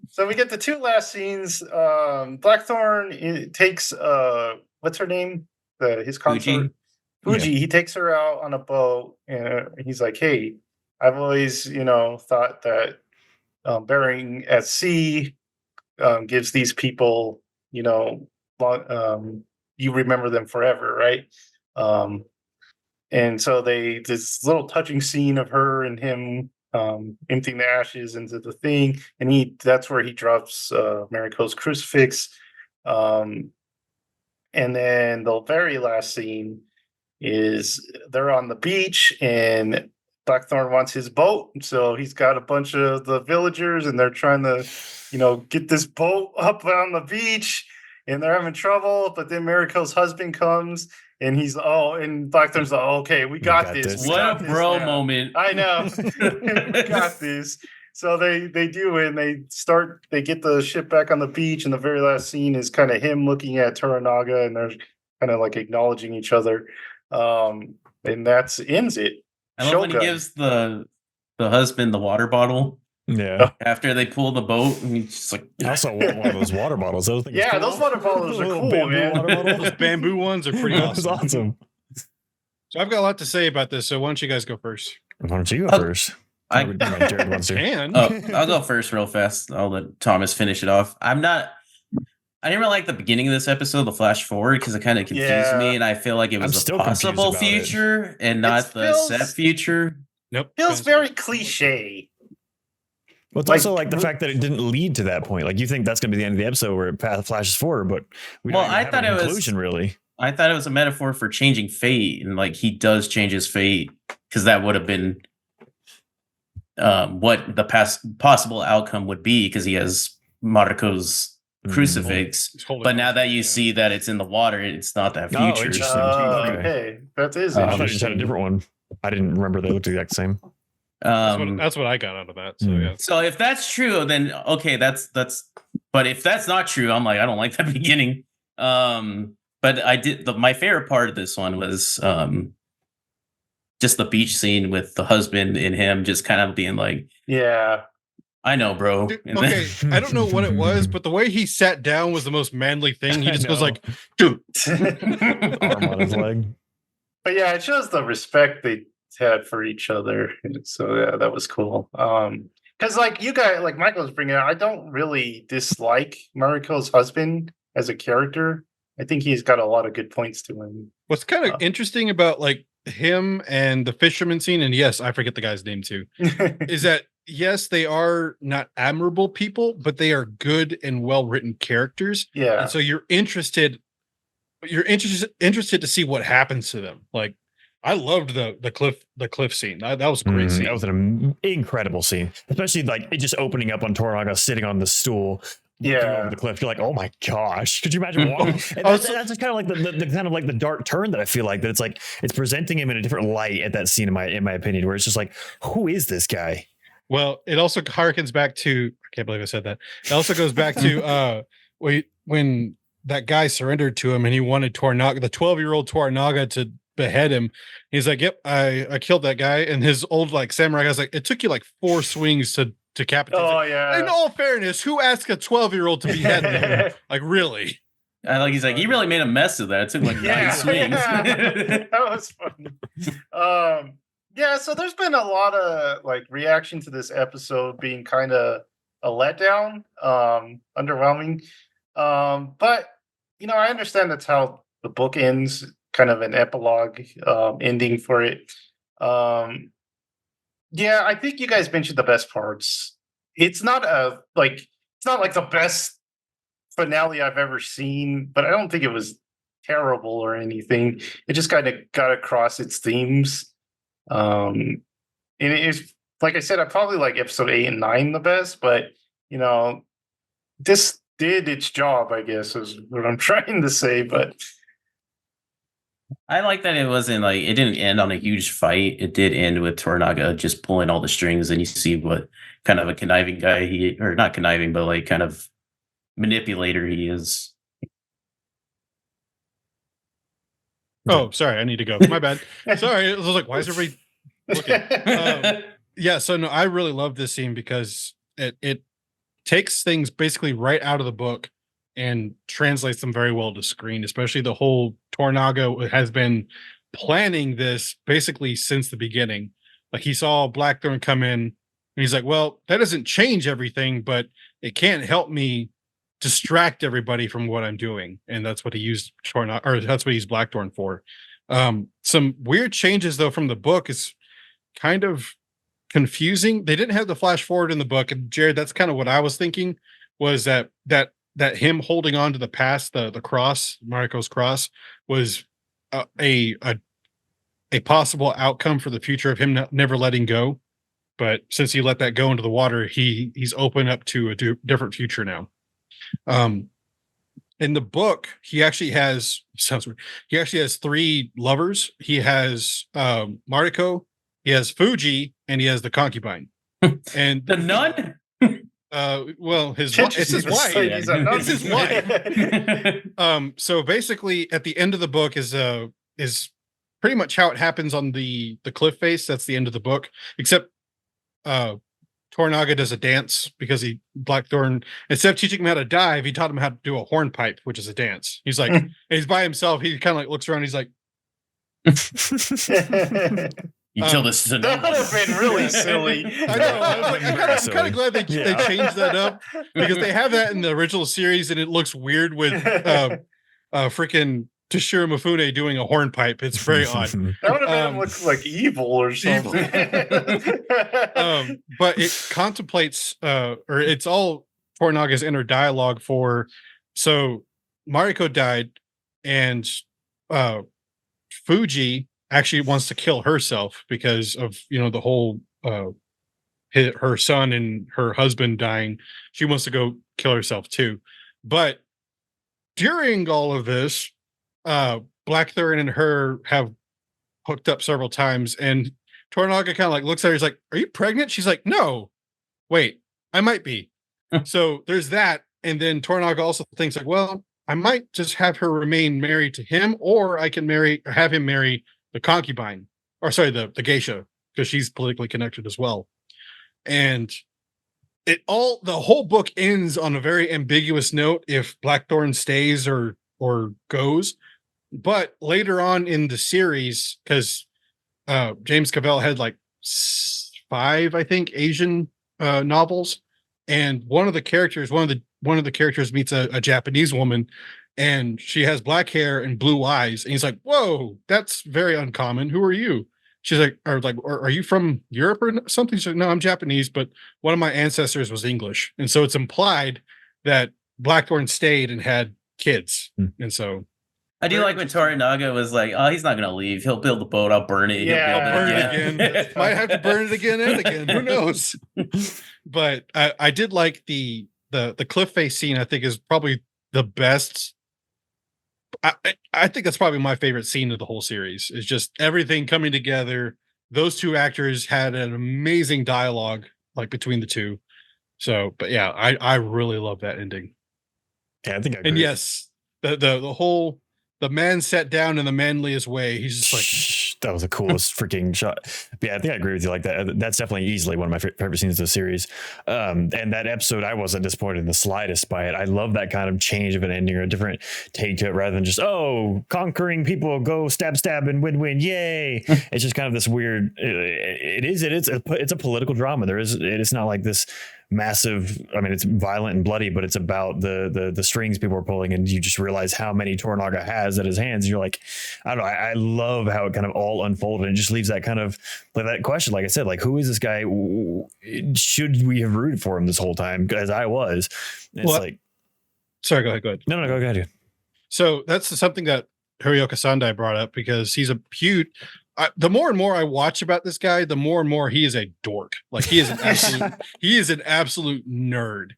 So we get the two last scenes. Blackthorn takes what's her name? His consort. Fuji. Yeah. He takes her out on a boat, and he's like, "Hey, I've always, thought that bearing at sea gives these people, you remember them forever, right?" And so this little touching scene of her and him emptying the ashes into the thing, and that's where he drops Mariko's crucifix. And then the very last scene is they're on the beach and Blackthorn wants his boat. So he's got a bunch of the villagers and they're trying to, get this boat up on the beach and they're having trouble. But then Mariko's husband comes and and Blackthorn's like, okay, we got this. What a bro moment. I know. We got this. So they do it and they get the ship back on the beach. And the very last scene is kind of him looking at Toranaga and they're kind of like acknowledging each other. And that's ends it. I love when he gives the husband the water bottle. Yeah. After they pull the boat, and he's just like, I also want one of those water bottles. Those things cool. Those water bottles are cool, man. Those bamboo ones are pretty awesome. Awesome. So I've got a lot to say about this. So why don't you guys go first? Why don't you go first? Jared wants to. I'll go first real fast. I'll let Thomas finish it off. I'm not I didn't really like the beginning of this episode, the flash forward, because it kind of confused me, and I feel like it was a still confused possible about it. future and not the set future. Nope. Feels very cliche. Well, it's Like, also like the fact that it didn't lead to that point. Like you think that's going to be the end of the episode where it flashes forward, but we don't Well, even I have thought a it was- conclusion really. I thought it was a metaphor for changing fate, and like he does change his fate because that would have been what the possible outcome would be because he has Marco's crucifix. But now that you see that it's in the water, it's not that Oh, future. interesting. Okay, that is I thought you just had a interesting. different one. I didn't remember they looked the exact same. That's what I got out of that. So yeah. So if that's true, then okay, that's. But if that's not true, I'm like, I don't like that beginning. But I did. My favorite part of this one was just the beach scene with the husband and him just kind of being like, Yeah. I know, bro. Dude, And okay, I don't know what it was, but the way he sat down was the most manly thing. He just goes like, dude. Arm on his leg. But yeah, it shows the respect they had for each other. So yeah, that was cool. Because like you guys, like Michael was bringing out, I don't really dislike Mariko's husband as a character. I think he's got a lot of good points to him. What's kind of interesting about like him and the fisherman scene, and yes, I forget the guy's name too, is that yes, they are not admirable people, but they are good and well written characters. Yeah. And so you're interested to see what happens to them. Like I loved the cliff scene. That was a great scene. That was an incredible scene, especially like it just opening up on Toranaga sitting on the stool. Yeah. Over the cliff. You're like, oh my gosh. Could you imagine walking? And that's just kind of like the kind of like the dark turn that I feel like that it's like it's presenting him in a different light at that scene in my opinion, where it's just like, who is this guy? Well, it also harkens back to I can't believe I said that. It also goes back to when that guy surrendered to him and he wanted Toranaga, the 12-year-old Toranaga, to behead him. He's like, yep, I killed that guy. And his old like samurai guy's like, it took you like 4 swings to decapitate. Oh like, yeah. in all fairness, who asked a 12-year-old to behead them? Like really? he's like, he really made a mess of that. It took like 9 swings. That was fun. Yeah, so there's been a lot of like reaction to this episode being kind of a letdown, underwhelming. But you know, I understand that's how the book ends, kind of an epilogue ending for it. Yeah, I think you guys mentioned the best parts. It's not like the best finale I've ever seen, but I don't think it was terrible or anything. It just kind of got across its themes. And it is, like I said, I probably like episode 8 and 9 the best, but you know, this did its job, I guess, is what I'm trying to say. But I like that it wasn't like it didn't end on a huge fight. It did end with Toranaga just pulling all the strings, and you see what kind of a conniving guy or not conniving, but like kind of manipulator he is. Oh, sorry, I need to go. My bad. Sorry, I was like, why is everybody looking? Yeah, so no, I really love this scene because it takes things basically right out of the book and translates them very well to screen, especially the whole Toranaga has been planning this basically since the beginning. Like he saw Blackthorn come in and he's like, well, that doesn't change everything, but it can't help me distract everybody from what I'm doing. And that's what he used that's what he used Blackthorn for. Some weird changes though from the book is kind of confusing. They didn't have the flash forward in the book, and Jared, that's kind of what I was thinking, was that him holding on to the past, the cross, Mariko's cross, was a possible outcome for the future of him never letting go. But since he let that go into the water, he's open up to a different future now. In the book, he actually has 3 lovers. He has Mariko, he has Fuji, and he has the concubine. And The nun? Well, it's his wife. It's his wife. So basically, at the end of the book is pretty much how it happens on the cliff face. That's the end of the book, except Toranaga does a dance because Blackthorn, instead of teaching him how to dive, he taught him how to do a hornpipe, which is a dance. He's like, he's by himself. He kind of like looks around. He's like, You tell this to no That would have one. been really silly. I know. I'm kind of glad they changed that up because they have that in the original series and it looks weird with freaking Toshiro Mifune doing a hornpipe. It's very odd. That would have made him look like evil or something. But it contemplates, or it's all Toranaga's inner dialogue for. So Mariko died, and Fuji actually wants to kill herself because of the whole her son and her husband dying. She wants to go kill herself too. But during all of this, Blackthorn and her have hooked up several times, and Toranaga kind of like looks at her. He's like, "Are you pregnant?" She's like, "No, wait, I might be." So there's that, and then Toranaga also thinks like, "Well, I might just have her remain married to him, or I can have him marry the concubine, or sorry, the geisha, because she's politically connected as well." And the whole book ends on a very ambiguous note if Blackthorn stays or goes. But later on in the series, because James Cavell had like 5, I think, Asian novels, and one of the characters meets a Japanese woman, and she has black hair and blue eyes, and he's like, "Whoa, that's very uncommon. Who are you?" She's like, are you from Europe or something? She's like, "No, I'm Japanese, but one of my ancestors was English." And so it's implied that Blackthorn stayed and had kids. And so I do like when Toranaga was like, "Oh, he's not going to leave. He'll build the boat. I'll burn it. Yeah, He'll build burn it it again. Might have to burn it again and again. Who knows?" But I did like the cliff face scene. I think is probably the best. I think that's probably my favorite scene of the whole series. Is just everything coming together. Those two actors had an amazing dialogue like between the two. So, but yeah, I really love that ending. Yeah, I think I agree. And yes, the whole man sat down in the manliest way. He's just like, that was the coolest freaking shot. But yeah, I think I agree with you. Like that. That's definitely easily one of my favorite scenes of the series. And that episode, I wasn't disappointed in the slightest by it. I love that kind of change of an ending or a different take to it, rather than just conquering people, go stab and win, yay! It's just kind of this weird. It's a political drama. It's not like this massive. I mean, it's violent and bloody, but it's about the strings people are pulling, and you just realize how many Toranaga has at his hands. And you're like, I don't know. I love how it kind of all unfolded, and it just leaves that kind of like that question. Like I said, like, who is this guy? Should we have rooted for him this whole time? As I was. It's like, sorry, go ahead. No, go ahead. So that's something that Hirooka Sandai brought up because he's a huge. The more and more I watch about this guy, the more and more he is a dork. Like he is an absolute nerd.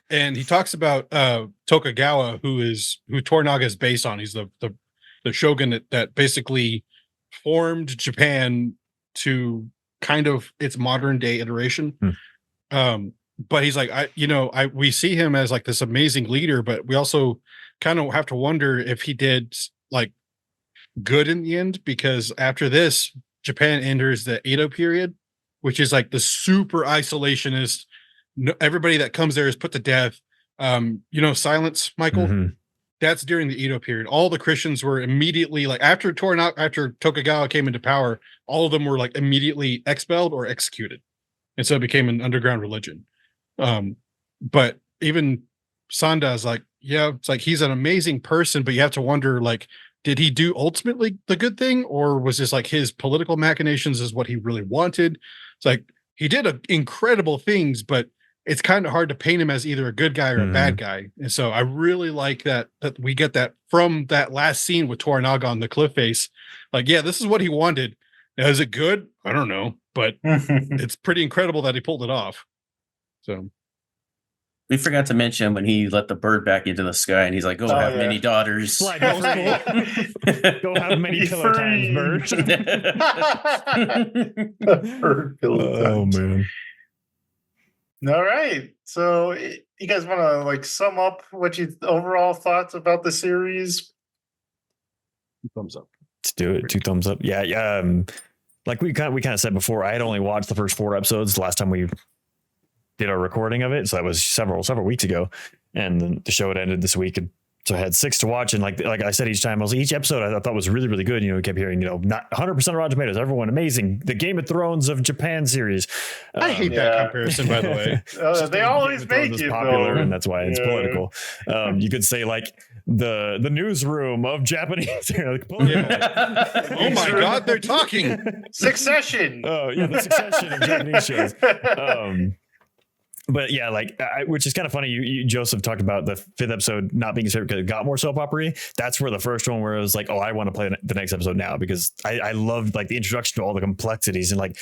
And he talks about Tokugawa, who Toranaga is based on. He's the shogun that basically formed Japan to kind of its modern day iteration. But he's like, we see him as like this amazing leader, but we also kind of have to wonder if he did like good in the end, because after this, Japan enters the Edo period, which is like the super isolationist. Everybody that comes there is put to death. Silence, Michael. Mm-hmm. That's during the Edo period. All the Christians were immediately like after Tokugawa came into power, all of them were like immediately expelled or executed, and so it became an underground religion. But even Sanda's like, yeah, it's like he's an amazing person, but you have to wonder, like, did he do ultimately the good thing, or was this like his political machinations is what he really wanted? It's like he did incredible things, but it's kind of hard to paint him as either a good guy or a bad guy. And so I really like that we get that from that last scene with Toranaga on the cliff face. Like, yeah, this is what he wanted. Now, is it good? I don't know, but it's pretty incredible that he pulled it off. So we forgot to mention when he let the bird back into the sky and he's like, go have many daughters. Go have many pillow times, birds. Bird pillow times. Man. All right. So you guys want to like sum up what you overall thoughts about the series? 2 thumbs up. Let's do it. 2 thumbs up. Yeah. Like we kind of said before, I had only watched the first 4 episodes the last time we did our recording of it. So that was several weeks ago. And the show had ended this week. And So I had 6 to watch, and like I said, each time each episode I thought was really, really good. You know, we kept hearing, not 100% Rotten Tomatoes, everyone amazing, the Game of Thrones of Japan series. I hate that comparison, by the way. They always make it popular, though. and that's why it's political. You could say like the newsroom of Japanese. Oh my God, they're talking. Succession. Oh yeah, the Succession of Japanese shows. But yeah, which is kind of funny. You Joseph talked about the 5th episode not being because it got more soap opera. That's where the first one where it was like, oh, I want to play the next episode now, because I loved like the introduction to all the complexities, and like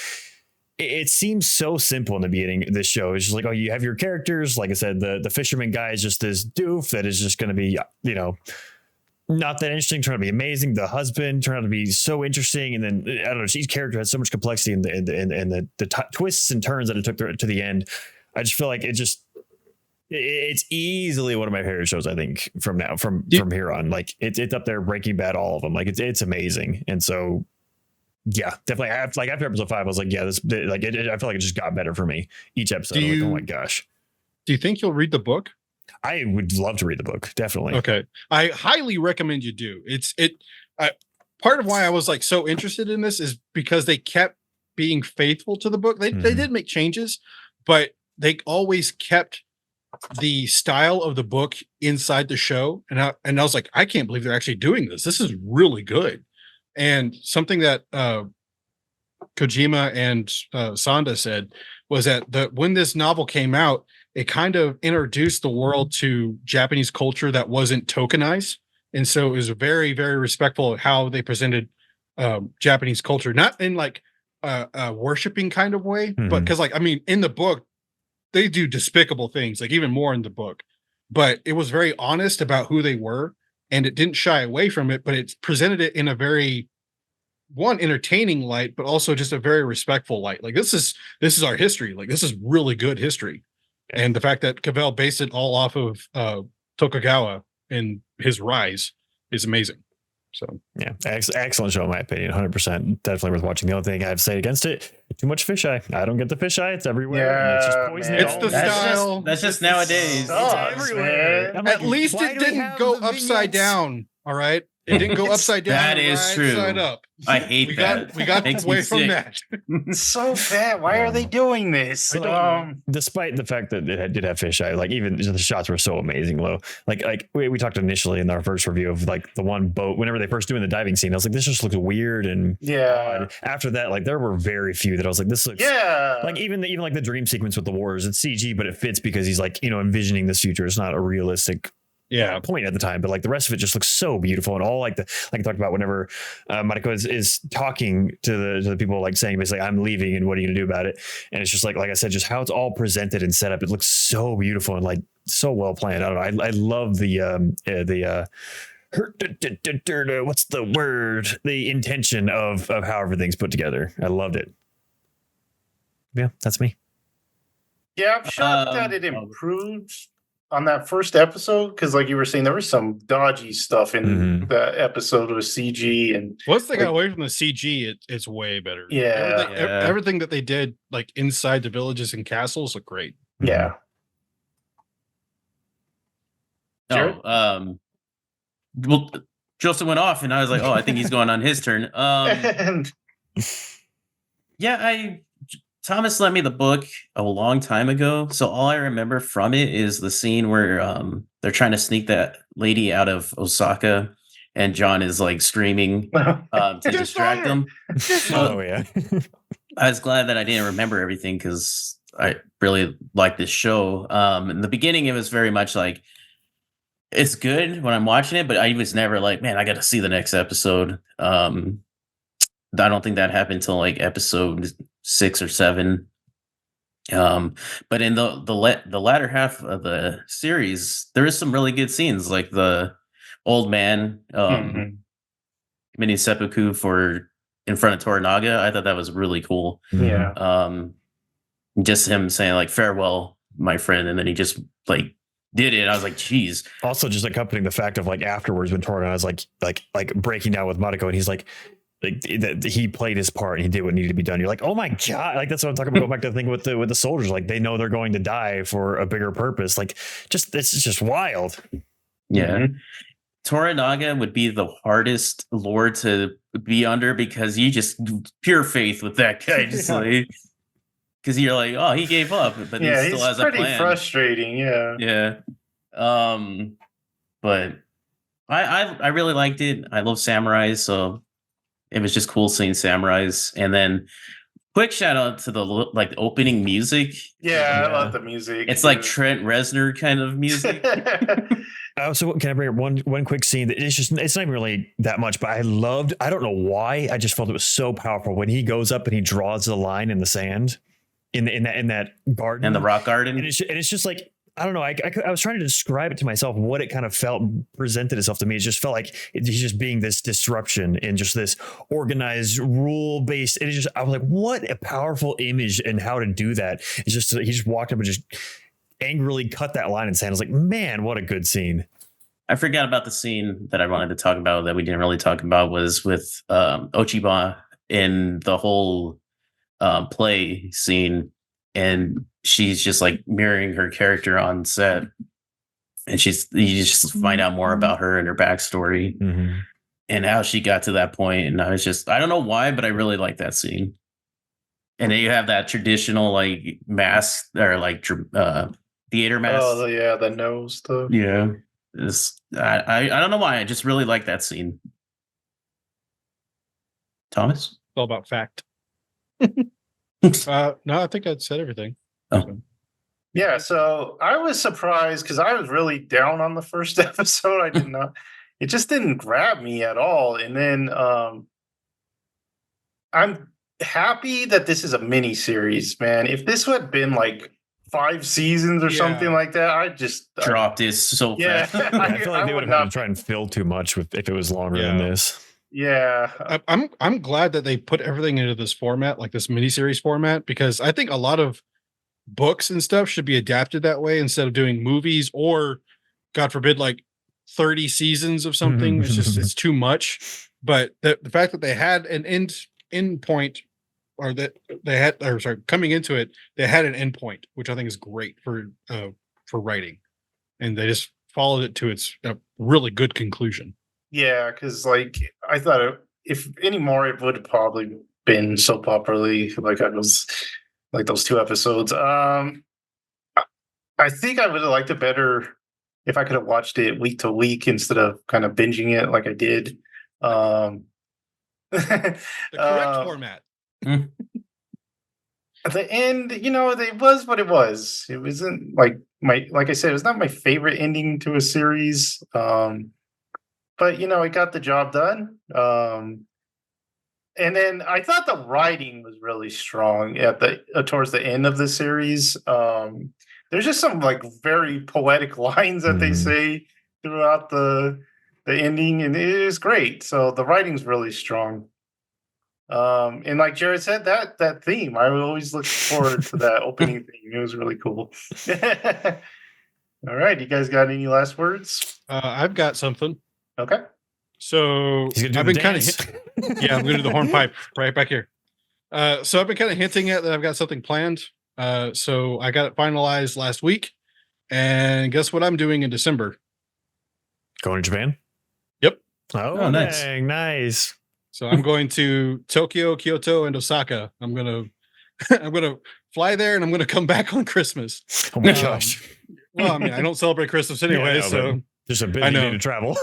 it seems so simple in the beginning. This show is just like, oh, you have your characters. Like I said, the fisherman guy is just this doof that is just going to be, not that interesting, trying to be amazing. The husband turned out to be so interesting, and then I don't know, each character has so much complexity in the twists and turns that it took to the end. I just feel like it's easily one of my favorite shows, I think, from here on. Like it's up there, Breaking Bad, all of them. Like it's amazing. And so yeah, definitely. After episode 5, I was like, yeah, I feel like it just got better for me each episode. Like, oh my gosh. Do you think you'll read the book? I would love to read the book. Definitely. Okay. I highly recommend you do. Part of why I was like so interested in this is because they kept being faithful to the book. They did make changes, but they always kept the style of the book inside the show. And I was like, I can't believe they're actually doing this. This is really good. And something that Kojima and Sanda said was that when this novel came out, it kind of introduced the world to Japanese culture that wasn't tokenized. And so it was very, very respectful of how they presented Japanese culture, not in like a worshiping kind of way, but because in the book, they do despicable things, like even more in the book, but it was very honest about who they were, and it didn't shy away from it, but it presented it in a very entertaining light, but also just a very respectful light. Like this is our history. Like this is really good history. And the fact that Cavell based it all off of Tokugawa and his rise is amazing. So yeah, excellent show in my opinion. 100%, definitely worth watching. The only thing I have to say against it: too much fisheye. I don't get the fisheye. It's everywhere. Yeah, and it's just poison. It's the style. That's just nowadays. It's everywhere. I'm At like, least why it do we didn't have go the upside vignettes? down. All right. It didn't go upside down. That is right true. Side up. I hate that. We got Makes me away from sick. that. It's so bad. Why are they doing this? Despite the fact that it did have fisheye, like even the shots were so amazing, low. Like we talked initially in our first review of like the one boat. Whenever they first doing the diving scene, I was like, this just looks weird and odd. After that, like there were very few that I was like, this looks like even like the dream sequence with the warriors. It's CG, but it fits because he's like envisioning this future. It's not a realistic point at the time, but like the rest of it just looks so beautiful, and all like I talked about whenever Mariko is talking to the people, like saying basically, I'm leaving and what are you gonna do about it? And it's just like I said, just how it's all presented and set up. It looks so beautiful and like so well planned. I don't know. I love the what's the word? The intention of how everything's put together. I loved it. Yeah, that's me. Yeah, I'm shocked that it improved on that first episode, because like you were saying, there was some dodgy stuff in the episode with CG, and once they got away from the CG, it's way better. Everything that they did like inside the villages and castles look great. Yeah. Well, Joseph went off, and I was like, oh, I think he's going on his turn. Thomas lent me the book a long time ago, so all I remember from it is the scene where they're trying to sneak that lady out of Osaka, and John is like screaming to distract them. Oh yeah. I was glad that I didn't remember everything because I really like this show. In the beginning, it was very much like it's good when I'm watching it, but I was never like, man, I got to see the next episode. I don't think that happened until like episode 6 or 7. But in the latter half of the series, there is some really good scenes, like the old man mini seppuku in front of Toranaga. I thought that was really cool. Yeah. Just him saying like farewell, my friend, and then he just like did it. I was like, geez. Also, just accompanying the fact of like afterwards when Toranaga is like breaking down with Mariko, and he's like he played his part and he did what needed to be done. You're like, oh my god, like that's what I'm talking about. Going back to the thing with the soldiers, like they know they're going to die for a bigger purpose. Like it's just wild. Yeah. Toranaga would be the hardest lord to be under because you just pure faith with that guy. Just like, because you're like, oh, he gave up, but he still he's has a pretty plan. frustrating. Yeah. Yeah. But I really liked it. I love samurais, so it was just cool seeing samurais. And then quick shout out to the like opening music. Yeah, I love the music. It's like Trent Reznor kind of music. Also, can I bring up one quick scene that it's not even really that much, but I don't know why, I just felt it was so powerful when he goes up and he draws the line in the sand in that garden, and the rock garden. And it's just like, I don't know. I was trying to describe it to myself what it kind of presented itself to me. It just felt like he's just being this disruption and just this organized rule based. I was like, what a powerful image and how to do that. It's just, he just walked up and just angrily cut that line in sand. I was like, man, what a good scene. I forgot about the scene that I wanted to talk about that we didn't really talk about was with Ochiba in the whole play scene. And she's just like mirroring her character on set. And you just find out more about her and her backstory and how she got to that point. And I don't know why, but I really like that scene. And then you have that traditional like mask or like theater mask. Oh yeah, the nose stuff. Yeah. I don't know why. I just really like that scene. Thomas? It's all about fact. No, I think I said everything. Oh. Yeah, so I was surprised because I was really down on the first episode. I did not. It just didn't grab me at all. And then I'm happy that this is a mini series, man. If this had been like 5 seasons or something like that, I just dropped it so fast. I feel like they would have had to try and fill too much if it was longer than this. Yeah, I'm glad that they put everything into this format, like this miniseries format, because I think a lot of books and stuff should be adapted that way instead of doing movies or, God forbid, like 30 seasons of something. It's too much. But the fact that they had an end point, or that they had, or sorry, coming into it, they had an end point, which I think is great for writing, and they just followed it to its really good conclusion. Yeah, because like I thought, if any more, it would have probably been so properly like I was like those 2 episodes. I think I would have liked it better if I could have watched it week to week instead of kind of binging it like I did. The correct format. At the end, it was what it was. It wasn't like like I said, it was not my favorite ending to a series. But it got the job done. And then I thought the writing was really strong at the towards the end of the series. There's just some like very poetic lines that they say throughout the ending, and it is great. So the writing's really strong. And like Jared said, that theme, I always look forward to that opening theme. It was really cool. All right, you guys got any last words? I've got something. Okay. So I've been kind of I'm going to do the hornpipe right back here. So I've been kind of hinting at that I've got something planned. So I got it finalized last week, and guess what I'm doing in December? Going to Japan? Yep. Oh, nice. So I'm going to Tokyo, Kyoto, and Osaka. I'm gonna fly there, and I'm gonna come back on Christmas. Oh my gosh. Well, I mean, I don't celebrate Christmas anyway, so there's a busy day to travel.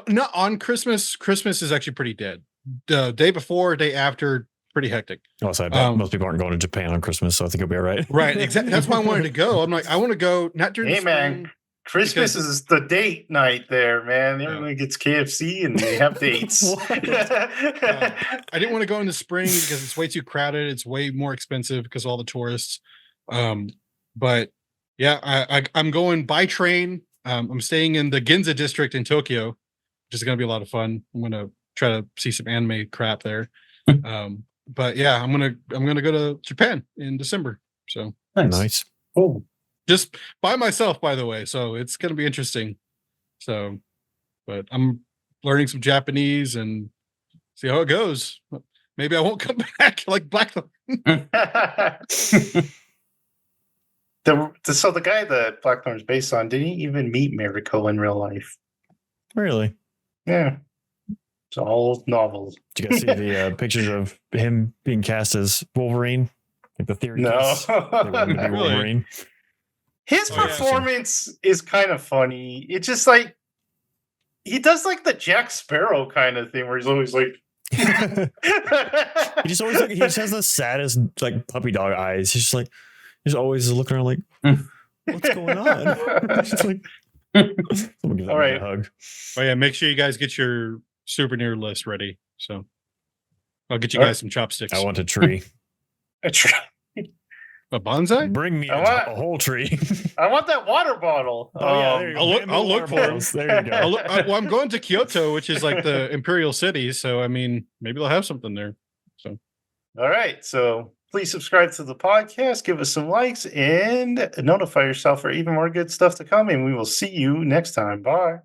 Not on Christmas. Christmas is actually pretty dead. The day before, day after, pretty hectic. Oh, so I bet most people aren't going to Japan on Christmas, so I think it'll be all right. Right, exactly. That's why I wanted to go. I'm like, I want to go not during the spring. Man, Christmas is the date night there, man. Everyone gets KFC and they have dates. I didn't want to go in the spring because it's way too crowded. It's way more expensive because of all the tourists. But yeah, I'm going by train. I'm staying in the Ginza district in Tokyo, which is going to be a lot of fun. I'm going to try to see some anime crap there. But yeah, I'm gonna go to Japan in December. So nice. Oh, just by myself, by the way. So it's gonna be interesting. So, but I'm learning some Japanese and see how it goes. Maybe I won't come back like Blackthorn. So the guy that Blackthorn's based on, didn't he even meet Mariko in real life? Really? Yeah. It's all novels. Did you guys see the pictures of him being cast as Wolverine? Like the theory No. case? They wanted to be Really? Wolverine. His Oh, yeah, performance is kind of funny. It's just like he does like the Jack Sparrow kind of thing where he's always like He just always he just has the saddest like puppy dog eyes. He's just like he's always looking around like what's going on? It's like someone give that All man right. a hug. Oh yeah, make sure you guys get your souvenir list ready. So I'll get you All guys some chopsticks. I want a tree. a tree. A bonsai? Bring me I a want- whole tree. I want that water bottle. There you go. I'll look- Bamboo I'll look water for 'em. bottles. There you go. Well, I'm going to Kyoto, which is like the imperial city. So I mean, maybe they'll have something there. So All right. So please subscribe to the podcast, give us some likes, and notify yourself for even more good stuff to come. And we will see you next time. Bye.